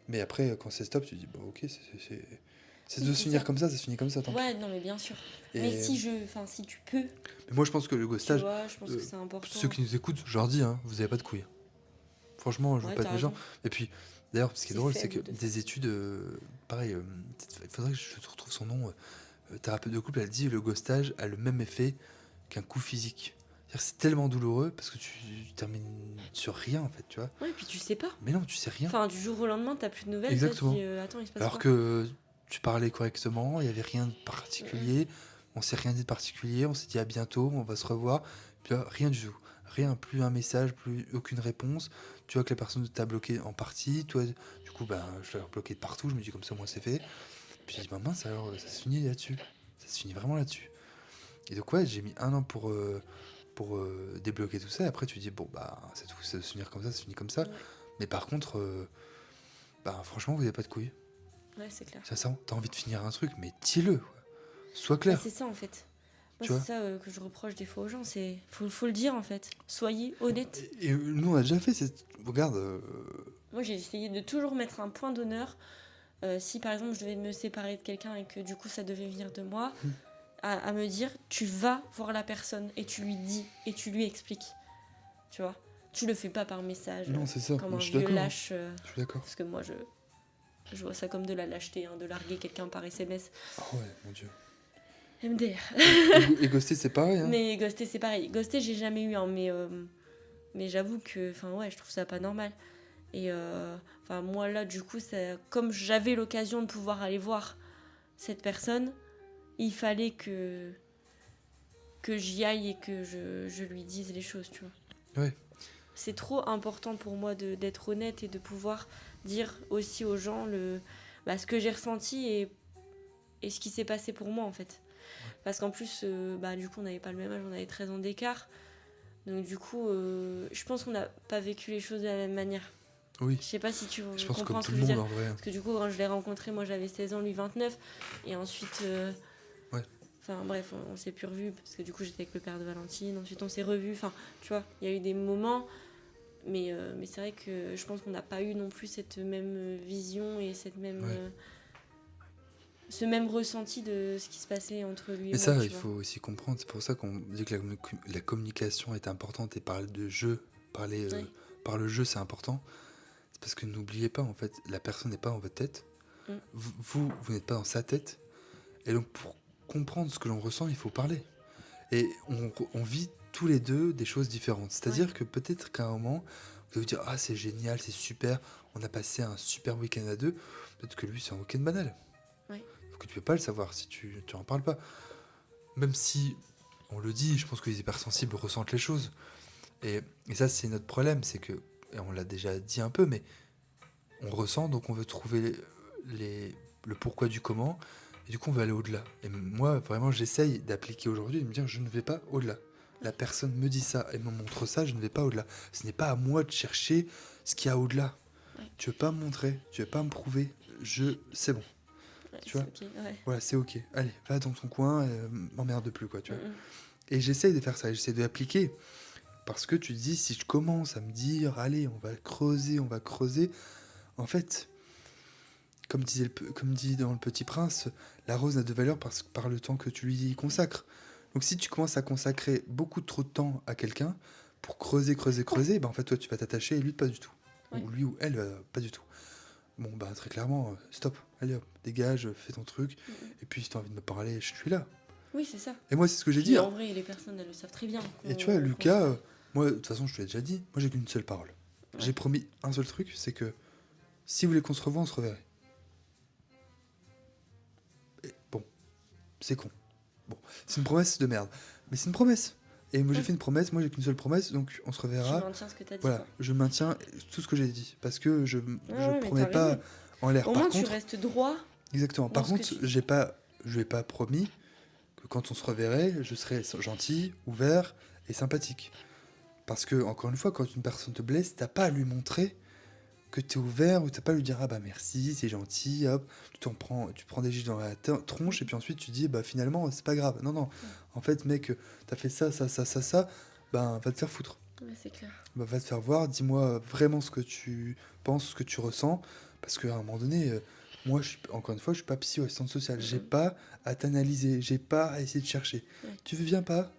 Mais après, quand c'est stop, tu dis, bah ok, c'est Oui, de c'est se finir ça. comme ça se finit comme ça, tant pis. Ouais, non mais bien sûr. Et... Mais si tu peux, Mais moi je pense que le tu ghostage, vois, je pense que euh, c'est important. ceux qui nous écoutent, je leur dis, hein, vous avez pas de couilles. Franchement, je veux Ouais, pas t'as être méchant. raison. Et puis, d'ailleurs, ce qui est C'est drôle, c'est que faible de faire des ça. études, pareil, il faudrait que je te retrouve son nom, thérapeute de couple, elle dit, le ghostage a le même effet qu'un coup physique. C'est-à-dire, c'est tellement douloureux parce que tu termines sur rien en fait, tu vois. Ouais, et puis tu sais pas. Mais non, tu sais rien. Enfin, du jour au lendemain, t'as plus de nouvelles. Exactement. Toi, tu dis, attends, il se passe Alors quoi? que tu parlais correctement, il n'y avait rien de particulier, on s'est rien dit de particulier, on s'est dit à bientôt, on va se revoir, puis là, rien du tout. Rien, plus un message, plus aucune réponse. Tu vois que la personne t'a bloqué en partie, toi, du coup, ben, je l'ai bloqué de partout, je me dis comme ça, moi, c'est fait. Puis je dis, bah mince, alors, ça se finit là-dessus. Ça se finit vraiment là-dessus. Et donc, ouais, j'ai mis 1 an pour débloquer tout ça, et après, tu dis, bon, bah, c'est tout, ça se finir comme ça, ça se finit comme ça. Ouais. Mais par contre, bah, franchement, vous n'avez pas de couilles. Ouais, c'est clair. Ça sent, t'as envie de finir un truc, mais dis-le, quoi. Sois Bah, clair. c'est ça en fait. Moi, Tu vois. c'est ça que je reproche des fois aux gens, c'est faut le dire en fait. Soyez honnête. Et nous, on a déjà fait cette. Regarde, Moi, j'ai essayé de toujours mettre un point d'honneur. Si par exemple je devais me séparer de quelqu'un et que du coup ça devait venir de moi, à me dire tu vas voir la personne et tu lui dis et tu lui expliques. Tu vois, tu le fais pas par message non, c'est ça. comme Moi, un je suis vieux d'accord. lâche. Je suis d'accord. Parce que moi je vois ça comme de la lâcheté, hein, de larguer quelqu'un par SMS. Ah ouais, mon dieu. MDR. Et ghoster, c'est pareil. Hein. Mais ghoster c'est pareil. Ghoster j'ai jamais eu, hein, mais j'avoue que, enfin ouais, je trouve ça pas normal. Et enfin moi là du coup, comme j'avais l'occasion de pouvoir aller voir cette personne, il fallait que j'y aille et que je lui dise les choses, tu vois. Ouais. C'est trop important pour moi d'être honnête et de pouvoir dire aussi aux gens ce que j'ai ressenti et ce qui s'est passé pour moi en fait. Parce qu'en plus, du coup on n'avait pas le même âge, on avait 13 ans d'écart. Donc du coup, je pense qu'on n'a pas vécu les choses de la même manière. Oui. Je sais pas si tu Je pense comprends comme ce tout que le je veux monde dire. en vrai. Parce que du coup, quand je l'ai rencontré, moi j'avais 16 ans, lui 29. Et ensuite, Ouais. Enfin bref, on s'est plus revus parce que du coup j'étais avec le père de Valentine. Ensuite on s'est revus. Enfin, tu vois, il y a eu des moments. Mais c'est vrai que je pense qu'on n'a pas eu non plus cette même vision et cette même, Ouais. ce même ressenti de ce qui se passait entre lui et Mais moi. ça, tu il vois. faut aussi comprendre. C'est pour ça qu'on dit que la communication est importante et parler de jeu, parler Ouais. par le jeu, c'est important. C'est parce que n'oubliez pas, en fait, la personne n'est pas dans votre tête. Mm. Vous n'êtes pas dans sa tête. Et donc, pour comprendre ce que l'on ressent, il faut parler. Et on vit tous les deux des choses différentes. C'est-à-dire que peut-être qu'à un moment, vous allez vous dire « Ah, c'est génial, c'est super, on a passé un super week-end à deux. » Peut-être que lui, c'est un week-end banal. Ouais. Sauf que tu peux pas le savoir si tu en parles pas. Même si, on le dit, je pense que les hypersensibles ressentent les choses. Et ça, c'est notre problème, c'est que, et on l'a déjà dit un peu, mais on ressent, donc on veut trouver le pourquoi du comment, et du coup on veut aller au-delà. Et moi, vraiment, j'essaye d'appliquer aujourd'hui, de me dire, je ne vais pas au-delà. La personne me dit ça, et me montre ça, je ne vais pas au-delà. Ce n'est pas à moi de chercher ce qu'il y a au-delà. Ouais. Tu veux pas me montrer, tu veux pas me prouver, c'est bon. Ouais, Tu vois. c'est ok, ouais. Voilà, c'est ok. Allez, va dans ton coin, m'emmerde plus, quoi, tu vois. Mm-mm. Et j'essaye de faire ça, j'essaie de l'appliquer. Parce que tu te dis, si je commence à me dire, allez, on va creuser, en fait, comme dit dans Le Petit Prince, la rose n'a de valeur par le temps que tu lui y consacres. Donc si tu commences à consacrer beaucoup trop de temps à quelqu'un pour creuser, ben en fait toi tu vas t'attacher et lui pas du tout. Ouais. Ou lui ou elle pas du tout. Bon bah très clairement, stop, allez hop, dégage, fais ton truc. Mhm. Et puis si t'as envie de me parler, je suis là. Oui, c'est ça. Et moi c'est ce que j'ai Puis dit. en vrai, les personnes, elles le savent très bien. Et tu qu'on- vois qu'on Lucas, se parle. moi de toute façon je te l'ai déjà dit, moi j'ai qu'une seule parole. Ouais. J'ai promis un seul truc, c'est que si vous voulez qu'on se revoie, on se reverrait. Et bon, c'est con. Bon, c'est une promesse de merde. Mais c'est une promesse. Et moi j'ai Ouais. fait une promesse, moi j'ai qu'une seule promesse, donc on se Tu reverra. maintiens ce que t'as dit. Voilà, quoi. je maintiens tout ce que j'ai dit. Parce que je Ouais, mais promets t'as pas raison. en l'air. Au Par moins, tu contre, restes droit. exactement. Par dans ce que contre, tu dis. je lui ai pas promis que quand on se reverrait, je serais gentil, ouvert et sympathique. Parce que, encore une fois, quand une personne te blesse, t'as pas à lui montrer que t'es ouvert ou t'as pas à lui dire ah bah merci, c'est gentil, hop, tu prends des gifs dans la tronche et puis ensuite tu dis bah finalement c'est pas grave. Non, non, en fait, mec, t'as fait ça, ben va te faire foutre. Ouais, c'est clair. Bah, va te faire voir, dis-moi vraiment ce que tu penses, ce que tu ressens. Parce qu'à un moment donné, moi, encore une fois, je suis pas psy ou assistante sociale. J'ai Mhm. pas à t'analyser, j'ai pas à essayer de chercher. Ouais. Tu veux bien pas?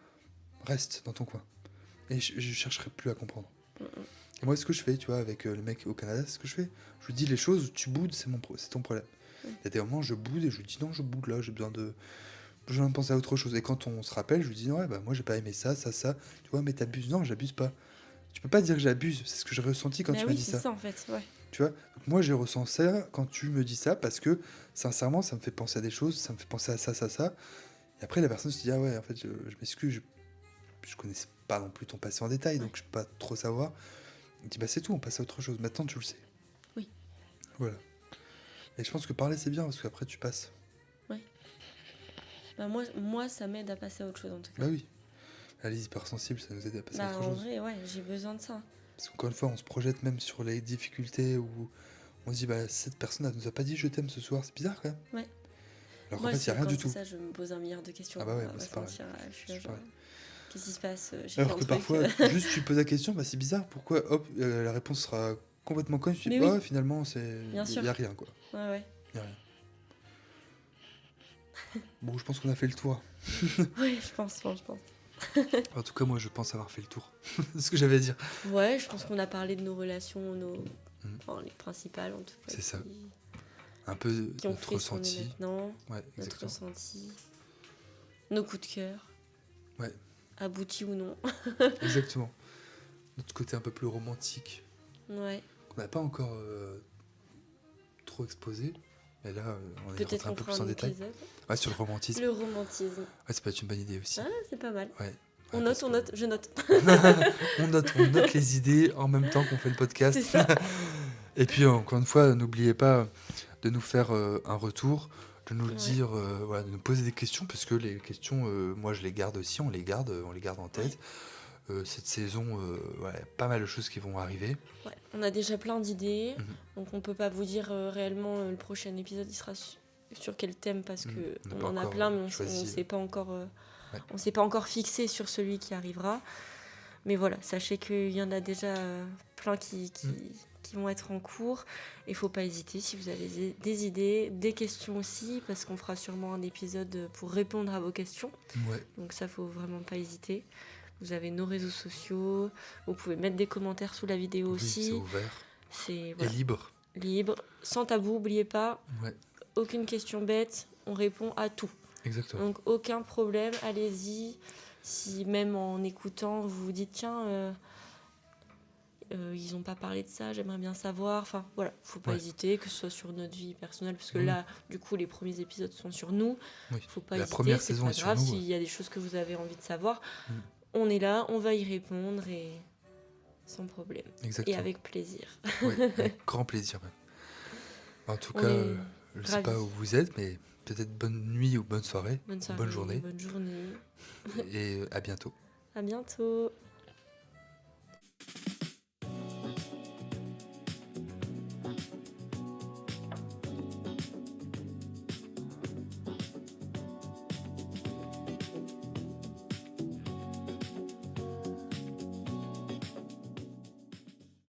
Reste dans ton coin. Et je chercherai plus à comprendre. Mhm. Et moi, ce que je fais, tu vois, avec le mec au Canada, c'est ce que je fais. Je lui dis les choses, tu boudes, c'est ton problème. Ouais. Il y a des moments, je boude et je lui dis non, je boude là, j'ai besoin de penser à autre chose. Et quand on se rappelle, je lui dis ouais, bah moi j'ai pas aimé ça. Tu vois, mais t'abuses. Non, j'abuse pas. Tu peux pas dire que j'abuse, c'est ce que j'ai ressenti quand Bah tu m'as oui, dit c'est ça. ça en fait. Ouais. Tu vois, donc moi j'ai ressenti ça quand tu me dis ça parce que sincèrement ça me fait penser à des choses, ça me fait penser à ça. Et après la personne se dit ah ouais, en fait je m'excuse, je connais pas non plus ton passé en détail, donc je peux pas trop savoir. Il dit bah c'est tout, on passe à autre chose, maintenant tu le sais. Oui. Voilà. Et je pense que parler c'est bien parce qu'après tu passes. Bah moi, ça m'aide à passer à autre chose en tout cas. Bah oui. Alice hypersensible, ça nous aide à passer à Bah autre en chose. vrai, ouais, j'ai besoin de ça. Parce qu'encore une fois, on se projette même sur les difficultés où on se dit bah cette personne elle nous a pas dit je t'aime ce soir, c'est bizarre quand même. Ouais. Alors qu'en Moi, fait, il y a rien quand du c'est tout. ça, je me pose un milliard de questions. Ah bah ouais, on moi, va c'est se pareil. mentir. Je suis C'est là, genre, pareil. qu'est-ce qui se passe? J'ai fait Alors un que truc. parfois, juste tu poses la question, bah c'est bizarre, pourquoi hop, la réponse sera complètement conne, tu dis Mais bah oui. finalement c'est Bien sûr. y a rien quoi. Ouais, ouais. Y a rien. Bon, je pense qu'on a fait le tour. Ouais, je pense. En tout cas, moi je pense avoir fait le tour. C'est ce que j'avais à dire. Ouais, je pense qu'on a parlé de nos relations, enfin, les principales en tout cas. C'est ça. Qui, Un peu qui ont notre fait ce qu'on est ressenti. maintenant, Ouais, notre exactement. ressenti, nos coups de cœur. Ouais. Aboutis ou non. Exactement. Notre côté un peu plus romantique, Ouais. qu'on n'a pas encore trop exposé. Mais là, on est Peut-être rentré un qu'on peu fera plus en un détail. épisode. Ouais, sur le romantisme. Le romantisme. Ouais, ça peut être une bonne idée aussi. Ah, c'est pas mal. Ouais. On Ouais, note, parce que- je note. on note les idées en même temps qu'on fait le podcast. C'est ça. Et puis, encore une fois, n'oubliez pas de nous faire un retour, de nous le Ouais. dire, voilà, de nous poser des questions, parce que les questions, moi, je les garde aussi, on les garde en tête. Cette saison, ouais, pas mal de choses qui vont arriver. Ouais, on a déjà plein d'idées, Mhm. donc on peut pas vous dire réellement le prochain épisode il sera sur quel thème parce Mhm. que On n'a pas on en a encore, plein mais on choisi. s'est pas encore Ouais. on s'est pas encore fixé sur celui qui arrivera. Mais voilà, sachez qu'il y en a déjà plein qui vont être en cours et faut pas hésiter si vous avez des idées, des questions aussi parce qu'on fera sûrement un épisode pour répondre à vos questions. Ouais, Donc ça faut vraiment pas hésiter. Vous avez nos réseaux sociaux, vous pouvez mettre des commentaires sous la vidéo oui, c'est aussi. ouvert. C'est Et voilà, libre. libre, sans tabou, n'oubliez pas, Ouais, aucune question bête, on répond à tout. exactement. Donc aucun problème, allez-y. Si même en écoutant, vous vous dites tiens, ils n'ont pas parlé de ça, j'aimerais bien savoir. Enfin voilà, faut pas Ouais. hésiter, que ce soit sur notre vie personnelle, parce que Oui. là, du coup, les premiers épisodes sont sur nous. Oui. Faut pas La hésiter, première c'est saison pas est sur grave. nous, S'il y a des choses que vous avez envie de savoir, Mm. on est là, on va y répondre et sans problème. Exactement. Et avec plaisir. Ouais, avec grand plaisir même. En tout On cas, est je ne sais ravis. pas où vous êtes, mais peut-être bonne nuit ou bonne soirée. Bonne soirée, Bonne journée. Bonne journée. Et à bientôt. À bientôt.